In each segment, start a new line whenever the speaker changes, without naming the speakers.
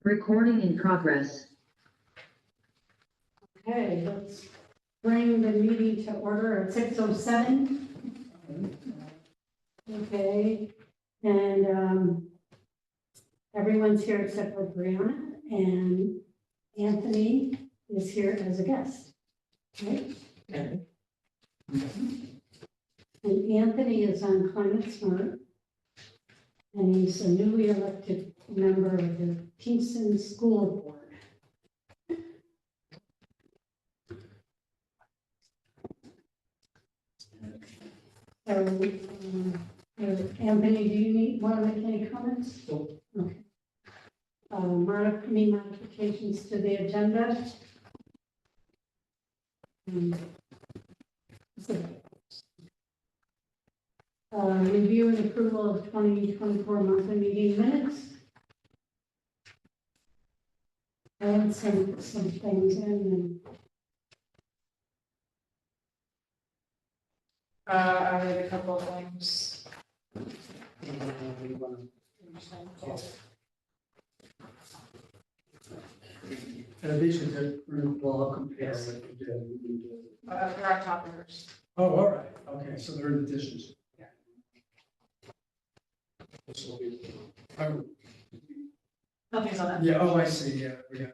Recording in progress.
Okay, let's bring the meeting to order at 6:07. Okay, and everyone's here except for Brianna, and Anthony is here as a guest, right?
Okay.
And Anthony is on Climate Smart, and he's a newly elected member of the Kingston School Board. So, Anthony, do you want to make any comments?
No.
Okay. Any modifications to the agenda? Review and approval of 2024 monthly meeting minutes. I had some things in and
I read a couple of things.
In addition to well, compare what you did.
They're on top of hers.
Oh, all right, okay, so they're in additions.
Yeah.
This will be- oh,
Nothing's on that.
yeah, oh, I see, yeah, we got.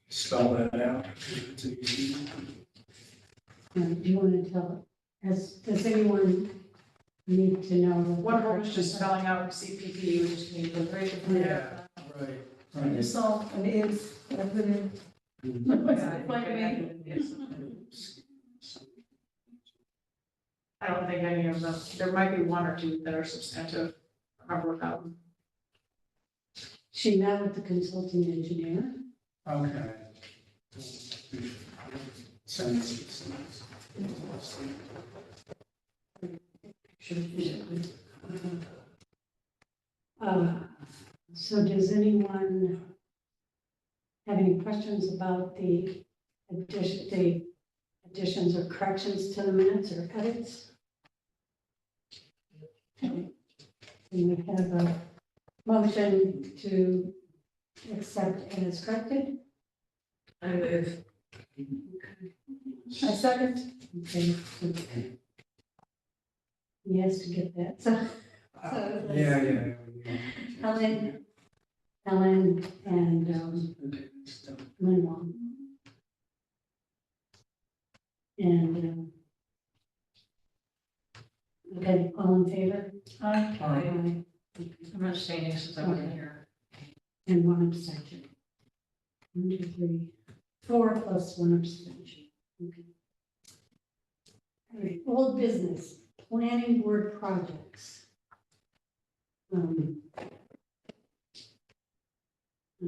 Spell that out. It's easy.
do you want to tell, does anyone need to know?
One of them was just spelling out CPP, we just need to break it.
Yeah, right, right.
It's all an if, I put in.
I don't think any of them, there might be one or two that are substantive. I'll work out.
She met with the consulting engineer.
Okay. Sense.
So does anyone have any questions about the additions or corrections to the minutes or edits? Okay. And we have a motion to accept as corrected.
I move. I second.
Okay. He has to get that, so.
Yeah.
Helen and
Okay, so,
Lynn Wong. And, okay, all in favor?
Aye.
Aye.
I'm abstaining since I wasn't here.
And one abstention. 1, 2, 3, 4 plus 1 abstention. Okay. All right, old business, planning board projects.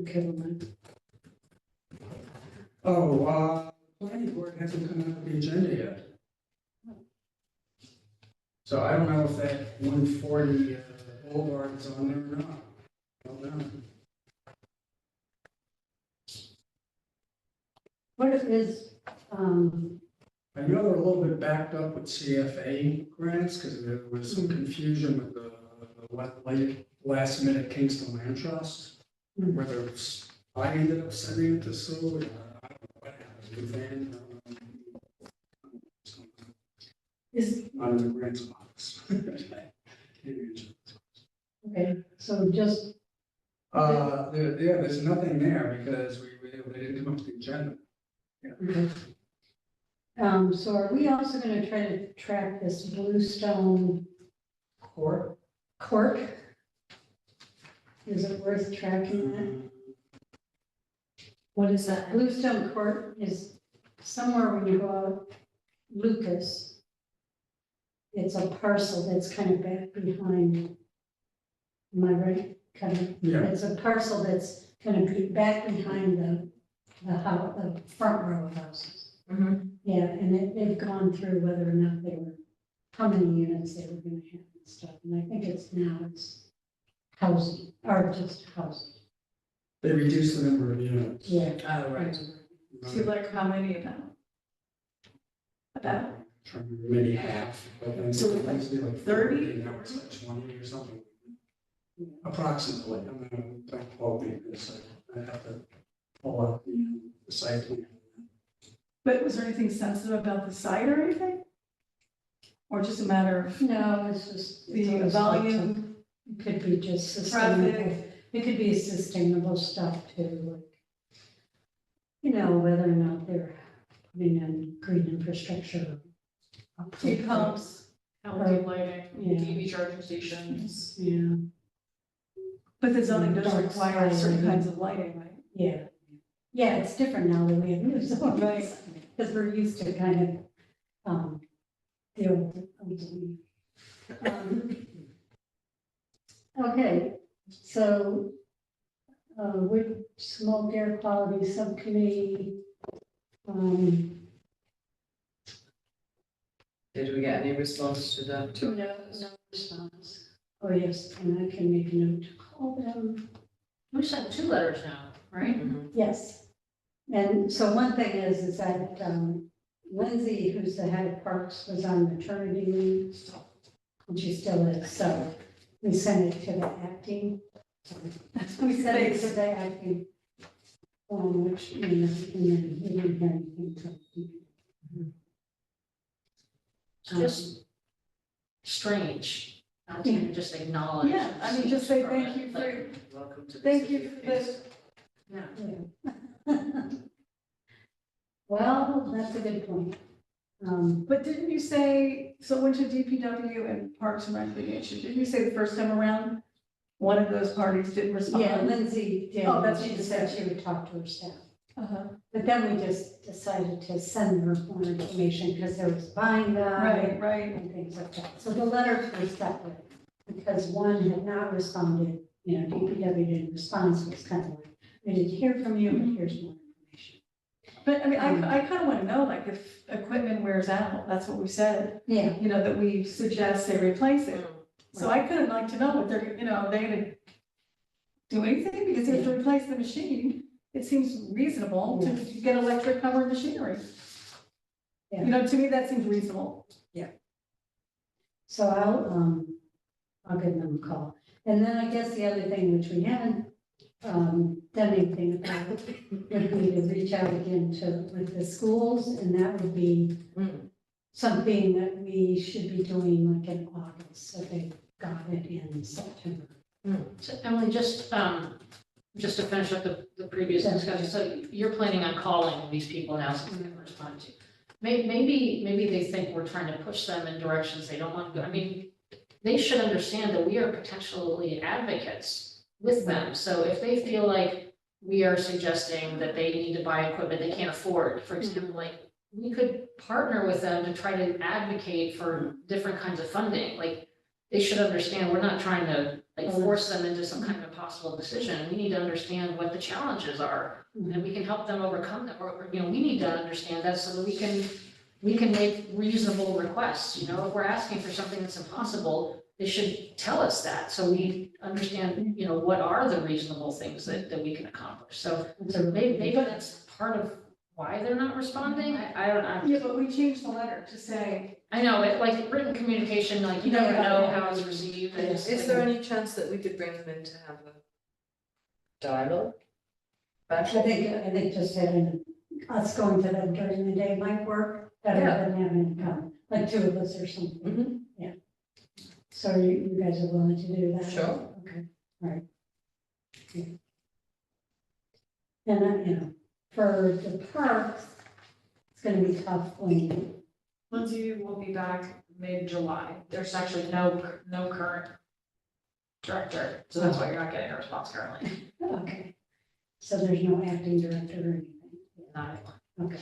Okay, Lynn.
oh, planning board hasn't come out of the agenda yet. So I don't know if that 140 Boulevard is on there or not. I don't know.
What is,
I know they're a little bit backed up with CFA grants because there was some confusion with the last minute Kingston Land Trust. Whether it's, I ended up sending it to Sue, I don't know what happened with Van.
is,
Not in the grants office.
okay, so just,
There's nothing there because they didn't come up with the agenda.
okay. So are we also gonna try to track this Bluestone
Court?
Court? Is it worth tracking that?
What is that?
Bluestone Court is somewhere when you go out Lucas. It's a parcel that's kind of back behind. Am I right? Kind of,
Yeah.
it's a parcel that's kind of be back behind the house, the front row of houses.
Mm-hmm.
Yeah, and they've gone through whether or not they were, how many units they were gonna have and stuff, and I think it's housing, or just housing.
They reduced the number of units.
Yeah.
Oh, right.
So like how many of them? About
maybe half, but then
So
it used to be like
30?
30, now it's like 20 or something. Approximately, I'm gonna, don't quote me, because I have to pull up the site plan.
But was there anything sensitive about the site or anything? Or just a matter of
No, it's just.
the
it's
volume?
It could be just sustainable,
Traffic.
it could be sustainable stuff too, like, you know, whether or not they're putting in green infrastructure.
Heat pumps, LED lighting,
Yeah.
EV charging stations.
Yeah,
But the zoning does
Dark
require
sky
certain
lighting.
kinds of lighting, right?
yeah. Yeah, it's different now that we have new zones.
Right.
Because we're used to kind of, the old. Okay, so, wood smoke air quality subcommittee,
Did we get any response to that?
no response. Oh, yes, and I can make a note to call them.
We sent 2 letters now, right?
Yes. And so one thing is that Lindsay, who's the head of parks, was on maternity leave, and she still is, so we sent it to the acting. We sent it to the acting, which, you know, and then we didn't hear anything from them.
It's just strange, not to even just acknowledge.
Yeah, I mean, just say thank you for,
Welcome to the
thank
city
you
of
for this.
Kingston. Yeah.
Yeah. Well, that's a good point.
But didn't you say, so went to DPW and Parks and Recreation, didn't you say the first time around, one of those parties didn't respond?
Yeah, Lindsay did,
Oh, that's what
she
you
just
said.
said she would talk to her staff.
Uh-huh.
But then we just decided to send her more information because there was a buying guide
Right, right.
and things like that. So the letters were separate because one had not responded, you know, DPW didn't respond, so it's kind of like, we didn't hear from you, but here's more information.
But I mean, I kind of want to know, like, if equipment wears out, that's what we said,
Yeah,
you know, that we suggest they replace it. So I could have liked to know what they're, you know, are they gonna do anything? Because they have to replace the machine. It seems reasonable to get electric powered machinery.
Yeah.
You know, to me, that seems reasonable.
so I'll give them a call. And then I guess the other thing which we haven't done anything about would be to reach out again to with the schools, and that would be something that we should be doing like in August, so they got it in September.
So Emily, just to finish up the previous discussion, so you're planning on calling these people now since they haven't responded to you. Maybe they think we're trying to push them in directions they don't want to go. I mean, they should understand that we are potentially advocates with them. So if they feel like we are suggesting that they need to buy equipment they can't afford, for example, like, we could partner with them to try to advocate for different kinds of funding. Like, they should understand we're not trying to like force them into some kind of impossible decision. We need to understand what the challenges are, and we can help them overcome them. Or, you know, we need to understand that so that we can make reasonable requests. You know, if we're asking for something that's impossible, they should tell us that, so we understand, you know, what are the reasonable things that we can accomplish. So maybe that's part of why they're not responding. I don't know.
Yeah, but we changed the letter to say,
I know, it like written communication, like you never know how it's received. I just,
Is there any chance that we could bring them in to have a dialogue?
I think just having us going to them during the day might work better than having them come, like 2 of us or something. Yeah. So you guys are willing to do that?
Sure.
Okay, all right. Okay. And you know, for the parks, it's gonna be tough when,
Lindsay will be back mid-July. There's actually no current director, so that's why you're not getting a response currently.
okay. So there's no acting director or anything?
not anymore.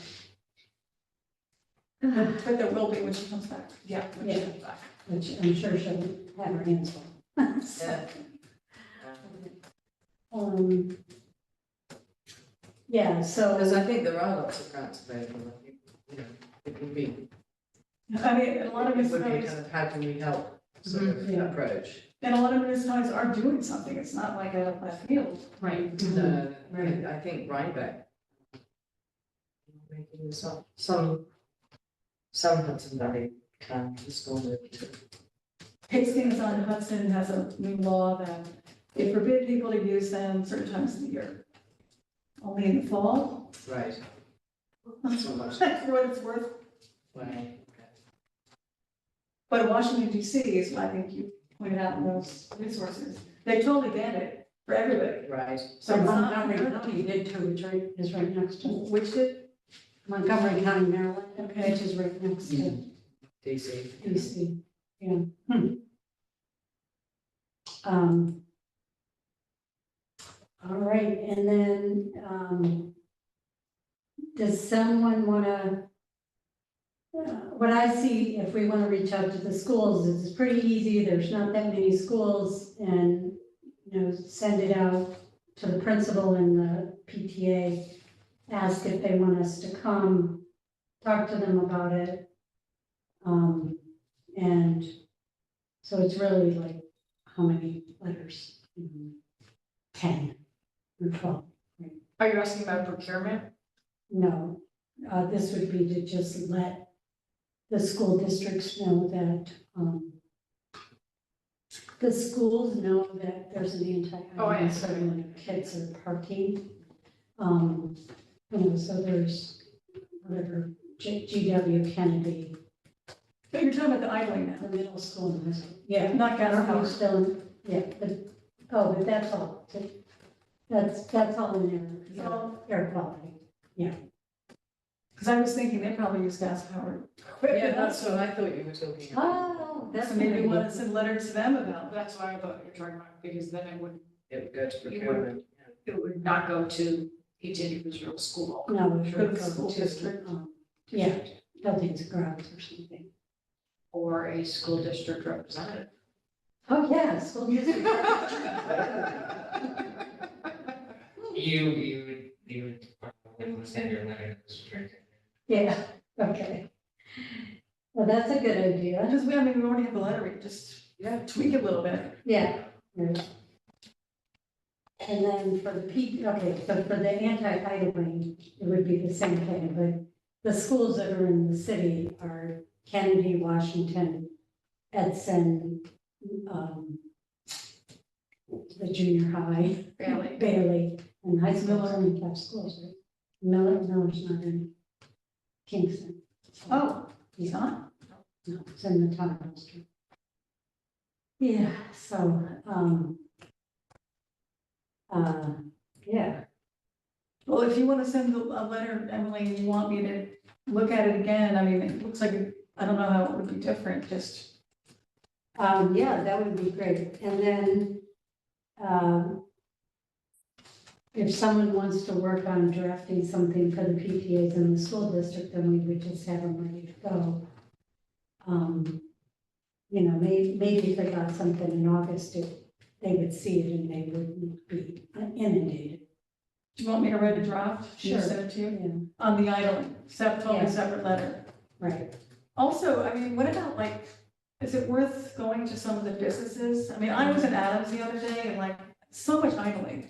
Okay,
But there will be when she comes back. Yeah, when she
Yeah.
comes back.
which I'm sure she'll have her hands full.
Yeah.
Yeah, so.
Because I think there are lots of grants available, I think, you know, it would be,
I mean, a lot of
it would be
municipalities,
kind of how can we help sort of
Yeah.
approach.
and a lot of municipalities are doing something. It's not like a field.
Right.
Right.
I think Rhinebeck making some Some Hudson Valley can, the school moved to.
Hastings on Hudson has a new law that they forbid people to use them certain times of the year. Only in the fall.
Right. So much.
That's what it's worth.
Wow.
But Washington DC is what I think you pointed out in those resources. They totally banned it for everybody.
Right.
So
it's not
Montgomery
unheard of.
County did too, which is right next to
Which did,
Montgomery County, Maryland,
Okay.
which is right next to
DC.
DC, yeah. Um, all right, and then, does someone wanna, what I see, if we wanna reach out to the schools, is it's pretty easy, there's not that many schools, and, send it out to the principal and the PTA, ask if they want us to come, talk to them about it. And so it's really like, how many letters? 10 or 12.
Are you asking about procurement?
No, this would be to just let the school districts know that, the schools know that there's an
Oh, I
anti-idling
see.
sign when kids are parking. So there's whatever, GW Kennedy,
but you're talking about the idling now,
the middle school and high school. Yeah,
not gas
Are we
powered.
still, yeah, but that's all. That's all in there, air quality.
Because I was thinking they probably use gas powered.
Yeah, that's what I thought you were talking about.
Oh, that's
So maybe
maybe
want to send a letter to them about that.
That's what I thought you were talking about, because then it would,
It would go to
You
procurement.
it would not go to each individual school.
No, it
Go
should
to the
go
school
to,
district.
Yeah, buildings and grounds or something.
Or a school district representative.
Oh, yeah, school district.
You would send your letter to the superintendent.
Yeah, okay. Well, that's a good idea.
Because we already have the letter, we just tweak it a little bit.
Yeah. Right. And then for the okay, so for the anti-idling, it would be the same thing, but the schools that are in the city are Kennedy, Washington, Edson, the junior high,
Bailey.
Bailey, and high school only have schools, right? Miller's not in Kingston.
Oh, he's not?
No, it's in the town district. Yeah, so, yeah,
Well, if you want to send a letter, Emily, and you want me to look at it again, I mean, it looks like, I don't know how it would be different, just.
yeah, that would be great. And then, if someone wants to work on drafting something for the PTAs in the school district, then we would just have them ready to go. Maybe if they got something in August, they would see it and they wouldn't be inundated.
Do you want me to write a draft?
Sure.
Send it to you?
Yeah,
On the idling, totally
Yeah.
separate letter.
right.
Also, I mean, what about like, is it worth going to some of the businesses? I mean, I was in Adams the other day and like, so much idling.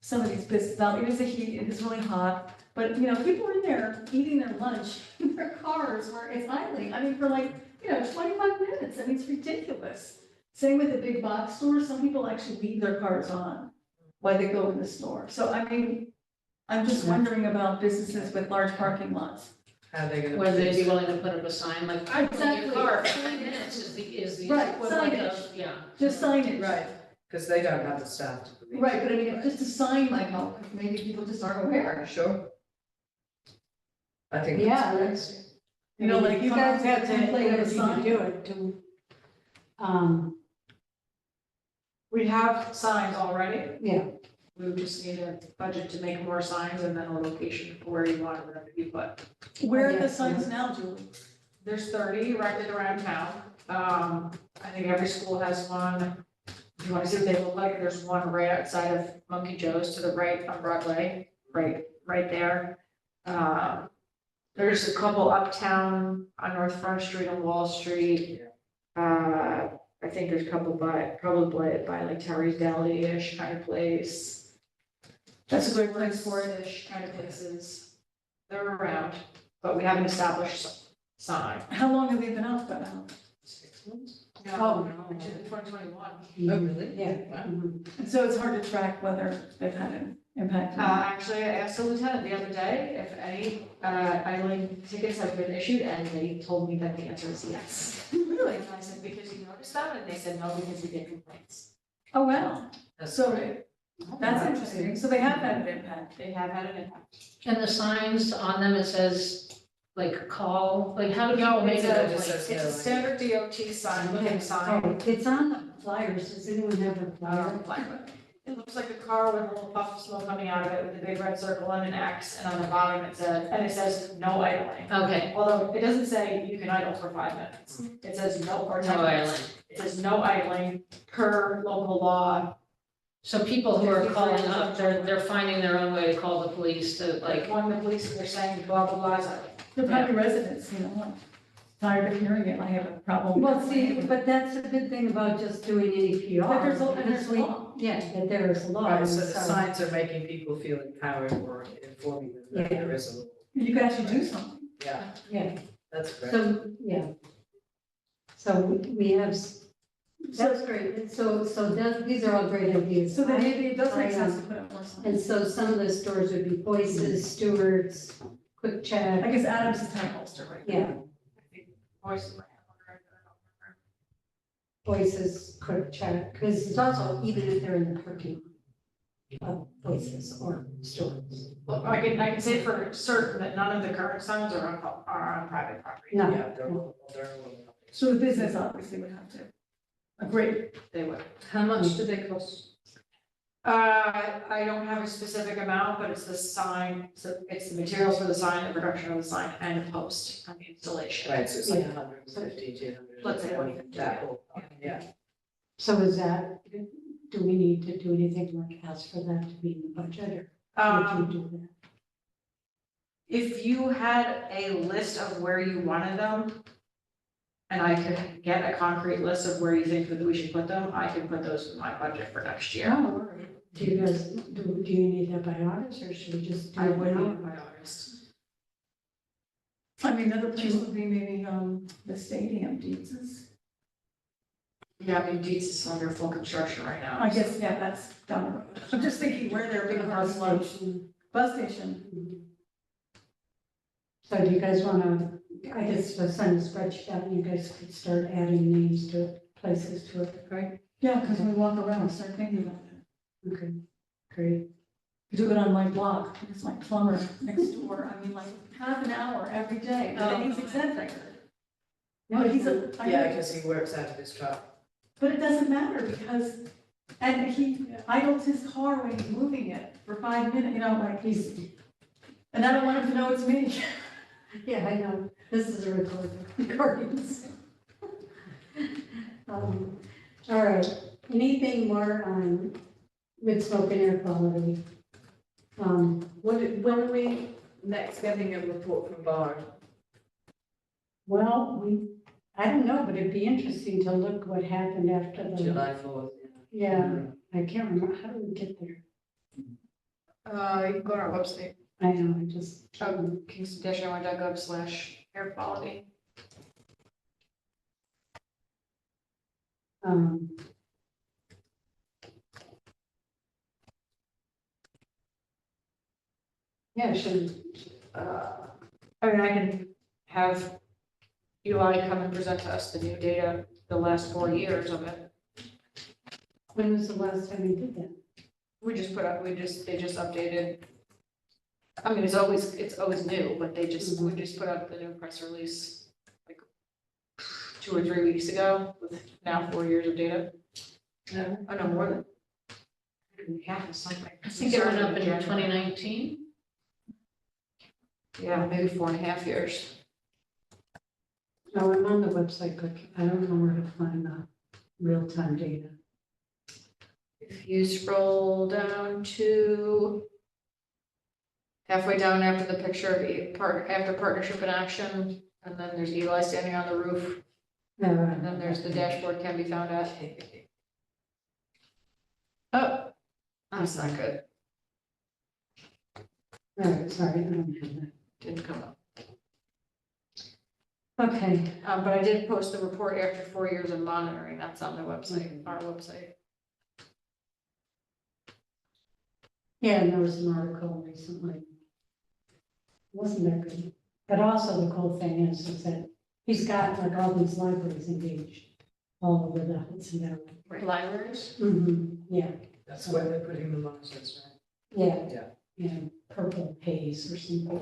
Some of these businesses, it is the heat, it is really hot, but people are in there eating their lunch in their cars where it's idling. I mean, for like, 25 minutes. I mean, it's ridiculous. Same with the big box stores. Some people actually leave their cars on while they go in the store. So, I mean, I'm just wondering about businesses with large parking lots.
How are they gonna?
Whether they'd be willing to put up a sign like, I put
Exactly.
your car, 20 minutes is the
Right,
equivalent of,
signage.
yeah.
Just signage.
Right, because they don't have the staff to police.
Right, but I mean, if just a sign might help, because maybe people just aren't aware.
Sure. I think.
Yeah, that's.
Like
You guys have to,
template of a
whatever you
sign.
to do it to,
We have signs already.
yeah,
We would just need a budget to make more signs and then a location for where you want them to be put.
Where are
Yeah.
the signs now, Julie?
There's 30 erected around town. I think every school has one. If you want to see what they look like, there's one right outside of Monkey Joe's to the right on Broadway, right there. There's a couple uptown on North Front Street and Wall Street. I think there's a couple probably by like Terry's Deli-ish kind of place.
That's a great place for it.
Ish kind of places. They're around, but we haven't established sign.
How long have they been up about?
6 months?
Oh,
No, 2021.
Oh, really?
Yeah.
And so it's hard to track whether they've had an impact.
Actually, I asked the lieutenant the other day if any idling tickets have been issued, and they told me that the answer is yes.
Really?
And I said, because you noticed that, and they said, no, because we get complaints.
Oh, wow.
That's
So
great.
that's interesting. So they have had an impact.
They have had an impact.
And the signs on them, it says, like, call, like, how do people make
It's
it?
a,
look
just
like-
says
it's a standard DOT sign, looking sign.
Oh, it's on the flyers. Does anyone have a flyer?
It looks like a car with a little puff of smoke coming out of it with a big red circle and an X, and on the bottom it says no idling.
Okay,
Although it doesn't say you can idle for 5 minutes. It says no or 10
no
minutes.
island.
It says no idling per local law.
So people who are calling up, they're finding their own way to call the police to
Like,
like,
calling the police and they're saying blah, blah, blah. It's like,
The private residents, you know, tired of hearing it, I have a problem.
Well, see, but that's a good thing about just doing any PR.
But there's a
because we-
law.
Yeah, that there is a law.
Right,
and
so the signs are making people feel empowered or informing them that
Yeah.
there is a law.
You could actually do something.
Yeah,
Yeah,
that's great.
so, yeah. So we have, that's great. So these are all great ideas.
So then maybe it does make
I,
sense to put up more signs.
And so some of the stores would be Voices, Stewart's, Quick
I
Check,
guess Adams is kind of holster right now.
yeah,
voice.
Voices, Quick Check, because it's also, even if they're in the parking lot of Voices or stores.
Well, I can say for certain that none of the current signs are on private property.
No,
Yeah, they're all.
So the business obviously would have to agree.
They would.
How much do they cost?
I don't have a specific amount, but it's the sign, so it's the materials for the sign, the production of the sign, and the post and the installation.
Right, so it's like
Yeah.
150, 200.
Let's say
120, that whole, yeah.
so is that, do we need to do anything like ask for that to be in the budget or would you do that?
If you had a list of where you wanted them, and I could get a concrete list of where you think that we should put them, I can put those in my budget for next year.
Oh, do you guys, do you need that by August or should we just do
I
it
would
now?
need my August.
I mean, another place would be maybe, the stadium deeds is,
Yeah, I mean, Dietz is under full construction right now.
I guess, yeah, that's down the road. I'm just thinking where their big cars lunch,
Station.
bus station.
So do you guys wanna, I guess, send a spreadsheet out and you guys could start adding names to it, places to it, right?
Yeah, because we walk around and start thinking about it.
Okay, great.
Do it on my block, because my plumber next door, I mean, like half an hour every day, but then he's eccentric. But he's a, I
Yeah,
know,
because he works out of his truck.
but it doesn't matter because, and he idles his car when he's moving it for 5 minutes, you know, like he's, and I don't want him to know it's me.
Yeah, I know, this is a recordings. All right, anything more on with smoke and air quality?
When are we next getting a report from Bard?
Well, I don't know, but it'd be interesting to look what happened after the,
July 4th.
yeah, I can't remember, how did we get there?
You can go to our website,
I know, I just,
kingston-ny.gov/air quality.
um, yeah, should,
I mean, I can have Eli come and present to us the new data, the last 4 years of it.
when was the last time we did that?
They just updated. I mean, it's always new, but we just put out the new press release like 2 or 3 weeks ago with now 4 years of data.
No.
Oh, no, more than. Yeah, something.
I think it went up in 2019.
Yeah, maybe 4.5 years.
No, I'm on the website, but I don't know where to find the real-time data.
If you scroll down to halfway down after the picture of after partnership in action, and then there's Eli standing on the roof, and then there's the dashboard can be found at. Oh, that's not good.
All right, sorry, I don't have that.
Didn't come up.
Okay,
But I did post the report after 4 years of monitoring, that's on the website, our website.
yeah, and there was an article recently. Wasn't that good? But also the cool thing is that he's got like all these libraries engaged all over the Hudson Valley.
Libraries?
Yeah,
That's where they're putting the monitors, right?
yeah. Yeah, purple haze or something.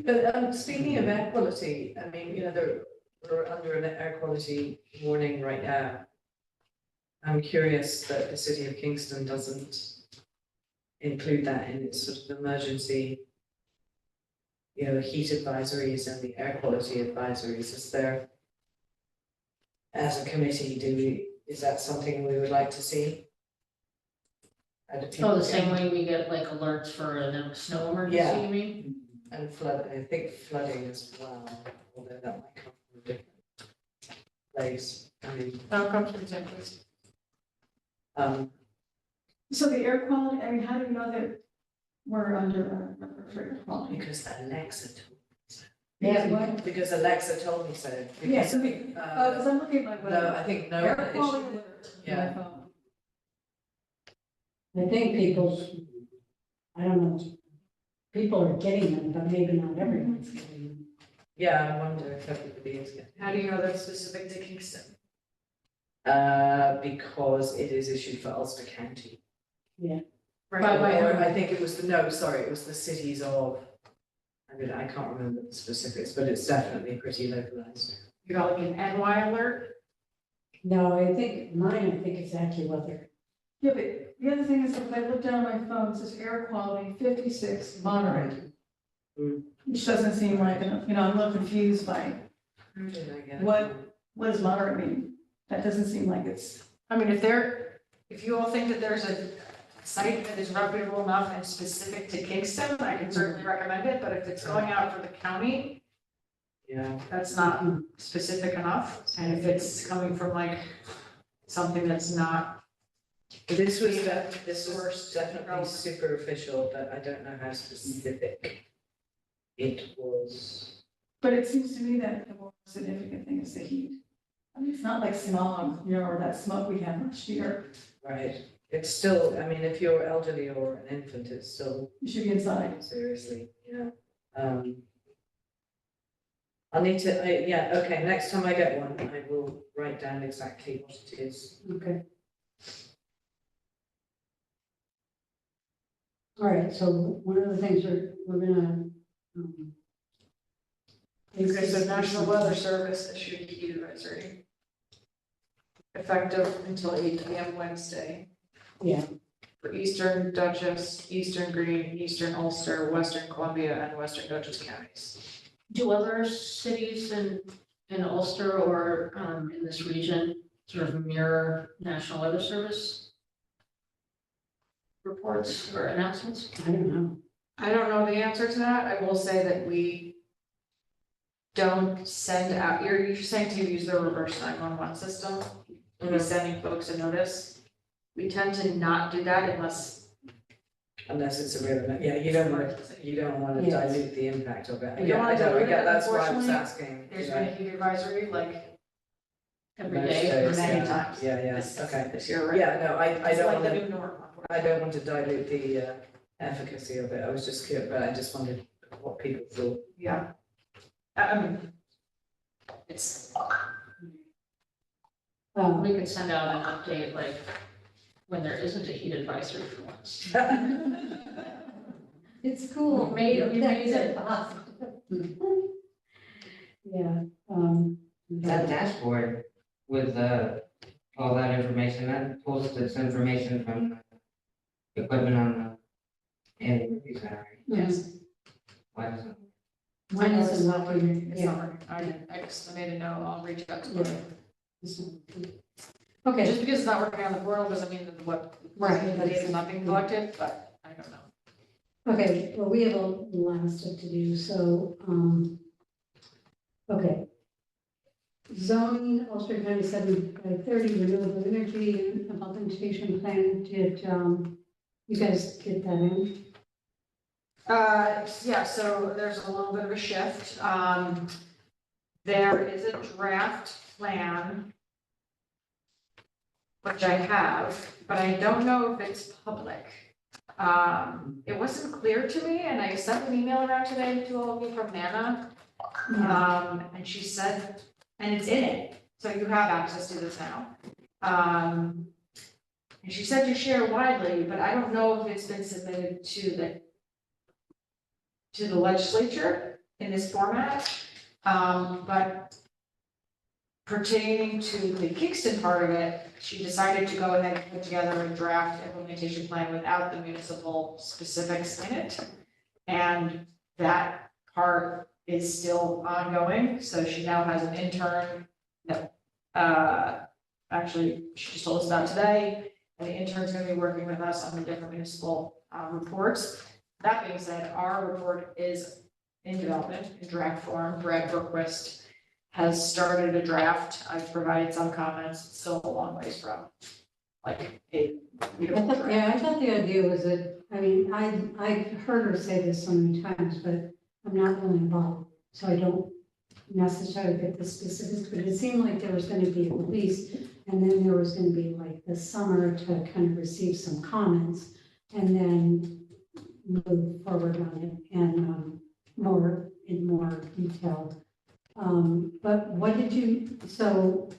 But speaking of air quality, I mean, you know, we're under an air quality warning right now. I'm curious that the city of Kingston doesn't include that in its sort of emergency, you know, heat advisories and the air quality advisories. Is there, as a committee, is that something we would like to see? How do people
Oh, the same
get-
way we get like alerts for a snow emergency,
Yeah.
you mean?
And flood, I think flooding as well, although that might come from a different place. I mean,
No, it comes from the same place.
So the air quality, I mean, how do we know that we're under for air quality?
because Alexa told me so.
Yeah, what?
Because Alexa told me so.
Yes,
Because,
because I'm looking at my
no,
weather.
I think no.
Air
one
quality
issued-
alert on my
Yeah.
phone.
I think I don't know, people are getting them, but maybe not everyone's getting them.
Yeah, I wonder if everybody is getting.
How do you know that's specific to Kingston?
Because it is issued for Ulster County.
Yeah.
Right,
Or I think it was it was the cities of, I can't remember the specifics, but it's definitely pretty localized.
you got like an NY alert?
No, I think it's AccuWeather.
Yeah, but the other thing is that when I look down my phone, it says air quality 56 moderate.
Mm.
Which doesn't seem like, you know, I'm a little confused by
Who did I get?
what does moderate mean? That doesn't seem like it's,
I mean, if you all think that there's a site that is reputable enough and specific to Kingston, I can certainly recommend it, but if it's going out for the county,
Yeah,
that's not specific enough. And if it's coming from like something that's not,
this was
Source
definitely
relevant.
super official, but I don't know how specific it was.
but it seems to me that the more significant thing is the heat. I mean, it's not like smog, you know, or that smoke we had last year.
Right, it's still, I mean, if you're elderly or an infant, it's still
You should be inside.
seriously, yeah. I'll need to, yeah, okay, next time I get one, I will write down exactly what it is.
Okay. All right, so one of the things we're gonna.
okay, so National Weather Service issued a heat advisory. Effective until 8 p.m. Wednesday.
Yeah.
For Eastern Dutchess, Eastern Green, Eastern Ulster, Western Columbia, and Western Dutchess counties.
Do other cities in Ulster or in this region sort of mirror National Weather Service reports or announcements?
I don't know.
I don't know the answer to that. I will say that we don't send out, you're saying to use the reverse 911 system, and be sending folks a notice. We tend to not do that unless.
Unless it's a real, yeah, you don't want to
Yes.
dilute the impact of it.
You don't
Yeah,
wanna
I
dilute it,
that's why I was
unfortunately.
asking.
There's
you
been
know,
a heat advisory like
Every
most
day?
days,
many
yeah.
times.
Yeah, yeah,
this,
okay.
this year, right?
Yeah, no, I
It's
don't
like
want
the
to,
new norm.
I don't want to dilute the efficacy of it. I was just curious, but I just wondered what people thought.
Yeah. I mean, it's,
We could send out an update like when there isn't a heat advisory for once.
It's cool.
We made it.
Yeah,
That dashboard with all that information, that pulls this information from the equipment on the review center, right?
yes.
Why doesn't?
mine
It's
isn't
not working.
working,
It's
yeah.
not working. I just made a note, I'll reach out to
Yeah.
them.
Okay,
Just because it's not working on the portal doesn't mean that the web,
Right.
the data's not being collected, but I don't know.
okay, well, we have a lot of stuff to do, so, okay. Zoning, Ulster County 7/30 renewable energy implementation plan, did, you guys get that in?
Yeah, so there's a little bit of a shift. there is a draft plan, which I have, but I don't know if it's public. It wasn't clear to me, and I sent an email around today to all of you from Nana. And she said, and it's in it, so you have access to this now. And she said to share widely, but I don't know if it's been submitted to the legislature in this format. But pertaining to the Kingston part of it, she decided to go ahead and put together a draft implementation plan without the municipal specifics in it. And that part is still ongoing, so she now has an intern that, actually, she just told us about today, and the intern's gonna be working with us on the different municipal, reports. That being said, our report is in development, in draft form. Brad Brookquist has started a draft. I've provided some comments. It's still a long ways from like a beautiful draft.
I thought the idea was that, I mean, I've heard her say this so many times, but I'm not really involved, so I don't necessarily get the specifics, but it seemed like there was gonna be a release, and then there was gonna be like the summer to kind of receive some comments, and then move forward on it, and, more detail. But what did you, so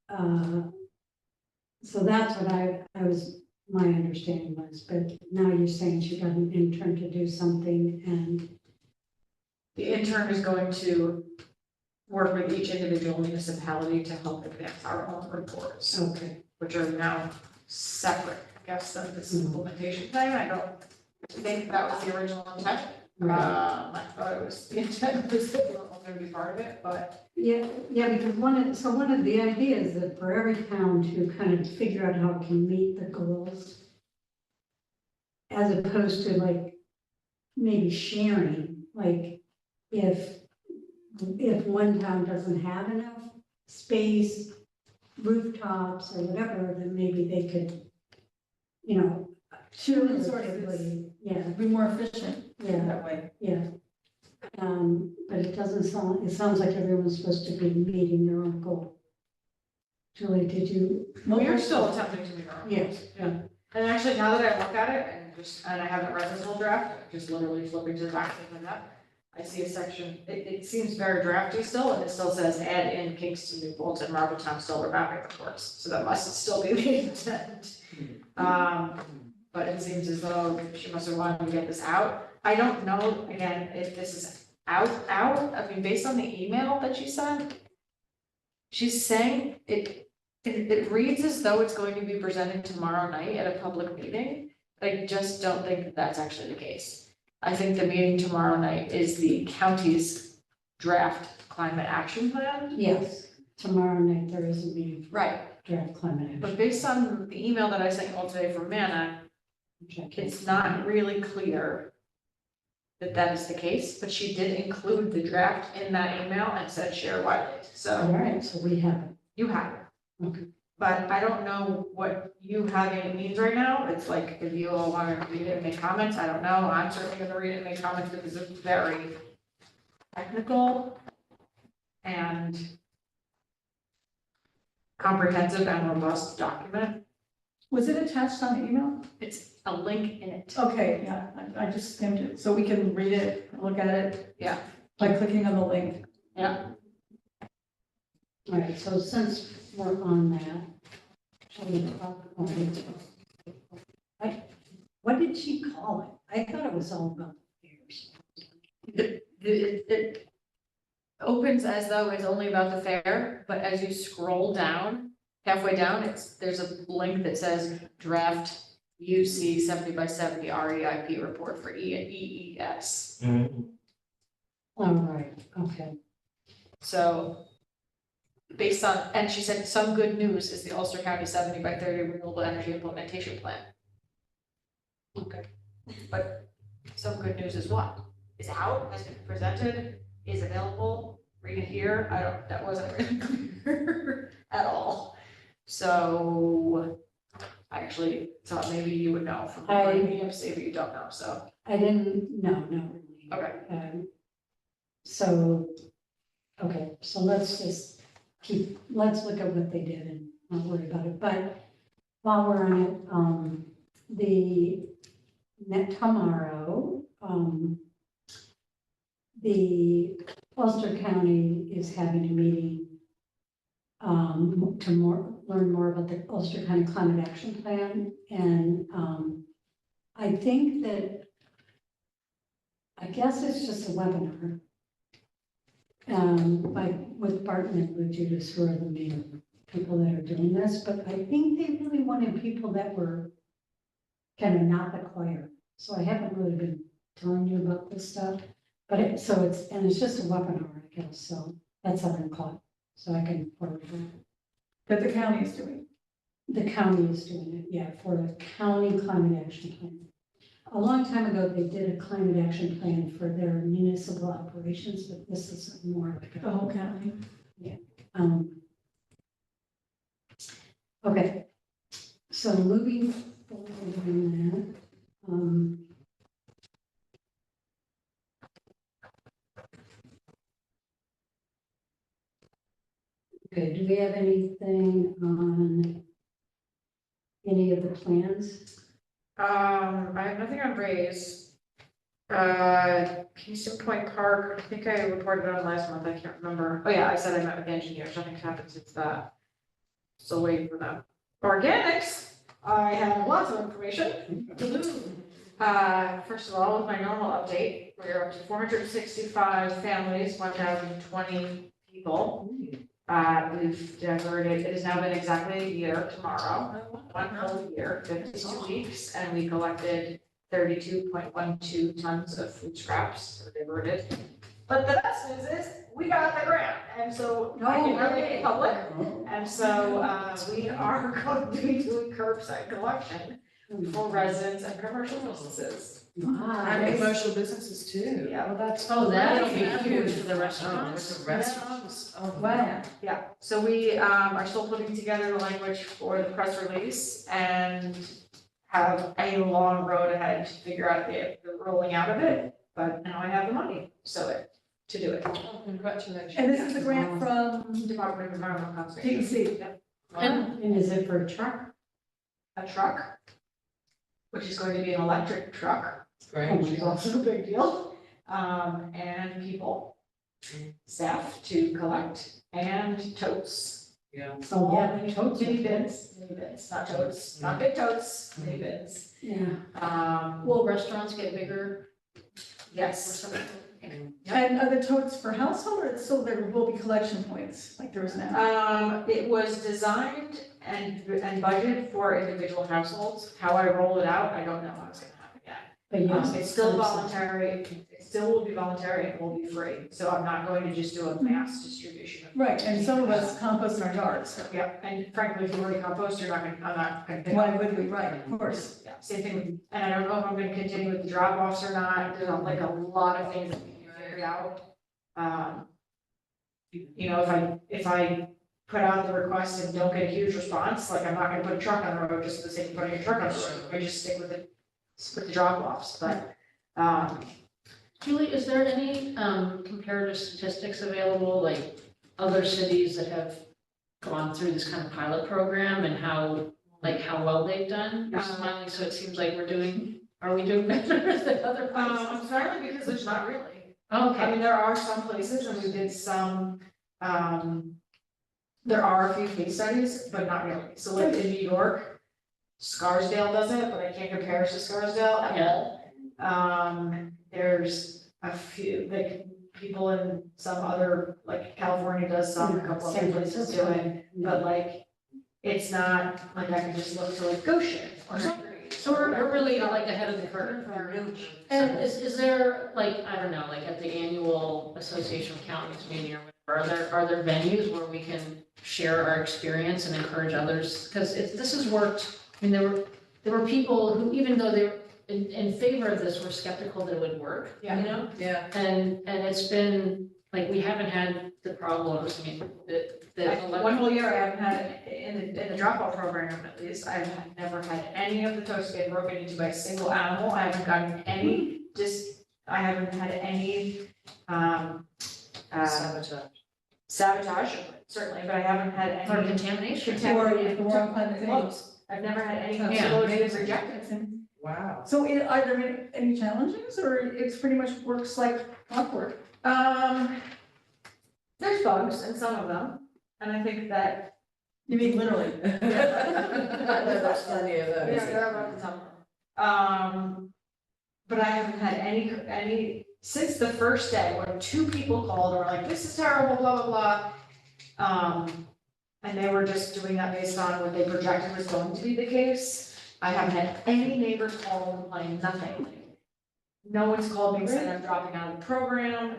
that's what I was, my understanding was, but now you're saying she got an intern to do something, and
The intern is going to work with each individual municipality to help advance our own reports,
okay,
which are now separate, I guess, than this implementation plan. I don't think that was the original intent.
right.
I thought it was, the intent was that we were all gonna be part of it, but
Yeah, because one of the ideas that for every town to kind of figure out how it can meet the goals, as opposed to like maybe sharing, like if one town doesn't have enough space, rooftops or whatever, then maybe they could,
Share resources.
cumulatively, yeah,
Be more efficient
yeah.
that way.
Yeah. But it doesn't sound, it sounds like everyone's supposed to be meeting their own goal. Julie, did you?
we are still attempting to meet our own.
Yes, yeah.
And actually, now that I look at it and I haven't read this whole draft, just literally flipping to the back of that, I see a section, it seems very drafty still, and it still says add in Kingston, New Bolton, Marbletown, Stoller mapping reports, so that must still be the intent. But it seems as though she must have wanted to get this out. I don't know, again, if this is out, I mean, based on the email that she sent, she's saying it reads as though it's going to be presented tomorrow night at a public meeting. I just don't think that that's actually the case. I think the meeting tomorrow night is the county's draft climate action plan.
Yes, tomorrow night there is a meeting for
Right,
draft climate action.
but based on the email that I sent you all today from Manna, it's not really clear that that is the case, but she did include the draft in that email and said share widely,
All
so
right, so we have it.
you have it.
Okay.
But I don't know what you having it means right now, it's like, if you all wanna read it and make comments, I don't know, I'm certainly gonna read it and make comments because it's very technical and comprehensive and robust document.
Was it attached on the email?
It's a link in it.
Okay, yeah, I just skimmed it, so we can read it, look at it.
Yeah.
By clicking on the link.
Yeah.
All right, so since we're on that, shall we talk about it? What did she call it? I thought it was all about the fairs.
It opens as though it's only about the fair, but as you scroll down, halfway down, there's a link that says draft UC 70x70 REIP report for EES.
All right, okay.
So based on, and she said some good news is the Ulster County 70x30 renewable energy implementation plan.
Okay.
But some good news is what? Is out, has been presented, is available, read it here, that wasn't really clear at all. So I actually thought maybe you would know from the EMC, but you don't know, so.
I didn't, no, not really.
Okay.
So, Okay, so let's look at what they did and not worry about it. But while we're on it, tomorrow, the Ulster County is having a meeting to learn more about the Ulster County Climate Action Plan. And I think that, I guess it's just a webinar with Barton and Blue Judas, who are the main people that are doing this. But I think they really wanted people that were kind of not the choir. So I haven't really been telling you about this stuff. But it's just a webinar, I guess. So that's 7:00. So I can forward it.
That the county is doing.
The county is doing it, yeah, for the county climate action plan. A long time ago, they did a climate action plan for their municipal operations, but this is more like
The whole county.
Okay, so moving forward in that, okay, do we have anything on any of the plans?
I have nothing on Rays. Kingston Point Park, I think I reported on last month, I can't remember. Oh yeah, I said I met with the engineers, nothing's happened since that. Still waiting for them. Organics, I have lots of information. First of all, with my normal update, we're up to 465 families, 1,020 people. We've diverted, it has now been exactly a year tomorrow, 1 whole year, 52 weeks, and we collected 32.12 tons of food scraps diverted. But the best news is, we got the grant, and so I can make it public. And so, we are going to be doing curbside collection for residents and commercial businesses.
And commercial businesses too.
Yeah, well, that's.
That'll be huge for the
Oh,
restaurants.
with the restaurants, oh,
Wow.
Yeah, so we are still putting together the language for the press release and have a long road ahead to figure out the rolling out of it. But now I have the money, to do it.
Oh, congratulations.
And this is the grant from
Department of Environmental Conservation.
DEC.
And is it for a truck?
A truck, which is going to be an electric truck,
Great.
which is also a big deal. And people, staff to collect, and totes.
Yeah.
Oh, yeah, totes.
Mini bins, not totes, not big totes, mini bins.
Yeah.
Will restaurants get bigger?
Yes.
And are the totes for household, or so there will be collection points like there is now?
It was designed and budgeted for individual households. How I roll it out, I don't know how it's gonna happen yet.
But yes.
It's still voluntary, it still will be voluntary, and will be free, so I'm not going to just do a mass distribution.
Right, and some of us compost in our yards, so
Yeah, and frankly, if you already compost, I'm not gonna pick
why
up.
would we, right, of course.
Yeah, same thing, and I don't know if I'm gonna continue with the drop offs or not, there's like a lot of things that we can figure out. You know, if I put out the request and don't get a huge response, like I'm not gonna put a truck on the road just for the sake of putting a truck on the road, I just stick with the drop offs, but,
Julie, is there any comparative statistics available, like other cities that have gone through this kind of pilot program and how well they've done? You're smiling, so it seems like are we doing better than other places?
entirely because there's not really.
Okay.
I mean, there are some places and we did some, there are a few case studies, but not really. So like in New York, Scarsdale does it, but I can't compare to Scarsdale at all. There's a few, like people in some other, like California does some, a couple other places do it, but like, it's not like I can just look to like Goshen or something.
So we're really like ahead of the curve. And is there, like, I don't know, like at the annual Association of Counties meeting or whatever, are there venues where we can share our experience and encourage others? Because this has worked, I mean, there were people who, even though they were in favor of this, were skeptical that it would work, you know?
Yeah.
And it's been, like, we haven't had the problems, I mean, that.
One whole year I haven't had, in the drop-off program at least, I've never had any of the toast get broken into by a single animal. I haven't gotten any, I haven't had any,
Sabotage.
sabotage, certainly, but I haven't had
Or
any
contamination.
contaminated.
Or the wrong kind of thing.
Close. I've never had any
Yeah.
exploded rejected.
Wow.
So are there any challenges, or it's pretty much works like clockwork?
There's bugs in some of them, and I think that.
You mean literally?
There's plenty of those.
Yeah, there are bugs in some of them. But I haven't had any, since the first day, when 2 people called and were like, this is terrible, blah, blah, blah. And they were just doing that based on what they projected was going to be the case. I haven't had any neighbors call and complain, nothing. No one's called me and said I'm dropping out of the program,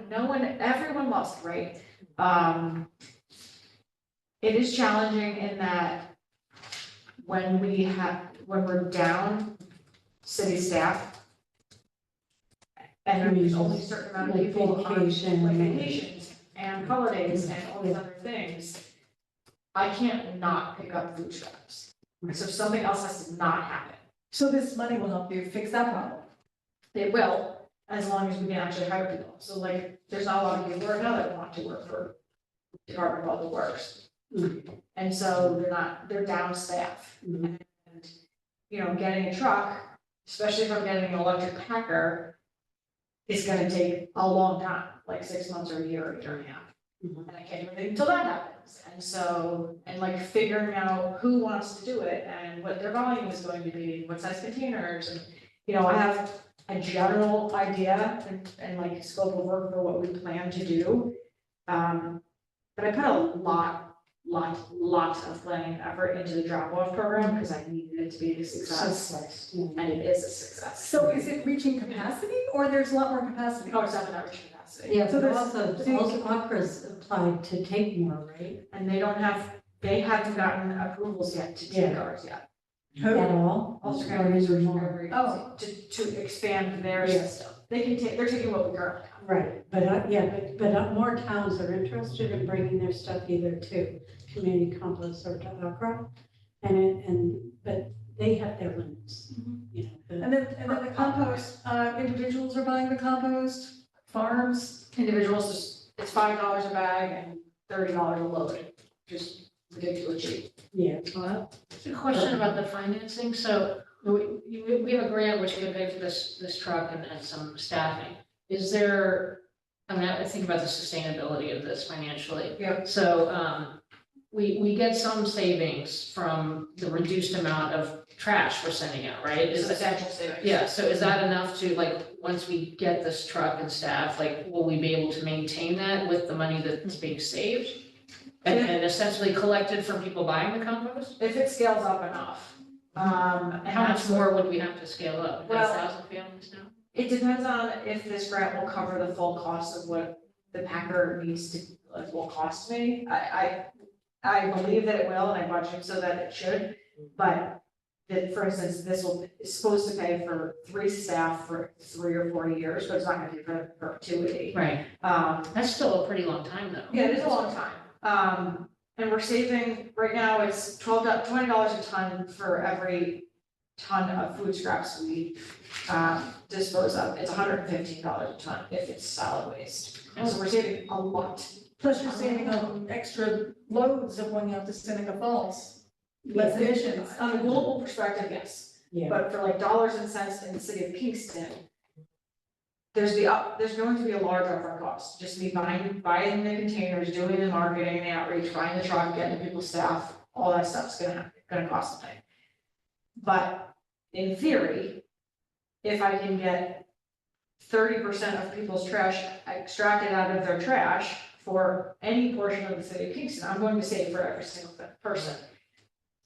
everyone loves it, right? It is challenging in that when we're down city staff, and there's only a certain amount of
Like
people on,
vacation.
like vacations and holidays and all these other things, I can't not pick up food scraps. So something else has to not happen.
So this money will help you fix that problem.
It will, as long as we can actually hire people. So like, there's not a lot of people right now that want to work for Department of Public Works. And so they're down staff. And, getting a truck, especially if I'm getting an electric packer, is gonna take a long time, like 6 months or a year or a year and a half. And I can't do anything until that happens. And so, like figuring out who wants to do it and what their volume is going to be, what size containers, and, I have a general idea and like scope of work for what we plan to do. But I put a lot of planning and effort into the drop-off program because I needed it to be a success, and it is a success.
So is it reaching capacity, or there's a lot more capacity?
Oh, it's definitely not reaching capacity.
Yeah,
So
but
there's-
also Aqua's applied to take more, right?
And they haven't gotten approvals yet to take ours yet.
At all?
Also
Or
kind
is there
of
more?
Oh.
to expand their
Yeah.
system. They're taking what we currently have.
Right, but more towns are interested in bringing their stuff either to community compost or to Aqua. But they have their limits, you know. the-
And then the compost, individuals are buying the compost, farms?
Individuals, it's $5 a bag and $30 a load, just ridiculously cheap.
Yeah,
A question about the financing, so we have a grant which we pay for this truck and some staffing. Is there, I think about the sustainability of this financially.
Yeah.
So, we get some savings from the reduced amount of trash we're sending out, right? Is that,
Substantial savings.
yeah, so is that enough to, like, once we get this truck and staff, like, will we be able to maintain that with the money that's being saved? And essentially collected from people buying the compost?
If it scales up enough. And
How much
that's
more would we have to scale up?
Well-
10,000 families now?
It depends on if this grant will cover the full cost of what the packer will cost me. I believe that it will, and I budget so that it should, but that, for instance, is supposed to pay for 3 staff for 3 or 4 years, but it's not gonna be for perpetuity.
Right, that's still a pretty long time though.
Yeah, it is a long time. And we're saving, right now, it's $20 a ton for every ton of food scraps we dispose of. It's $115 a ton if it's solid waste. And so we're saving a lot.
Plus you're saving on extra loads of going out to Seneca Falls, less emissions.
On a global perspective, yes,
yeah.
but for like dollars and cents in the city of Kingston, there's going to be a large upfront cost, just me buying the containers, doing the marketing, the outreach, buying the truck, getting people's staff, all that stuff's gonna cost something. But in theory, if I can get 30% of people's trash extracted out of their trash for any portion of the city of Kingston, I'm going to save for every single person.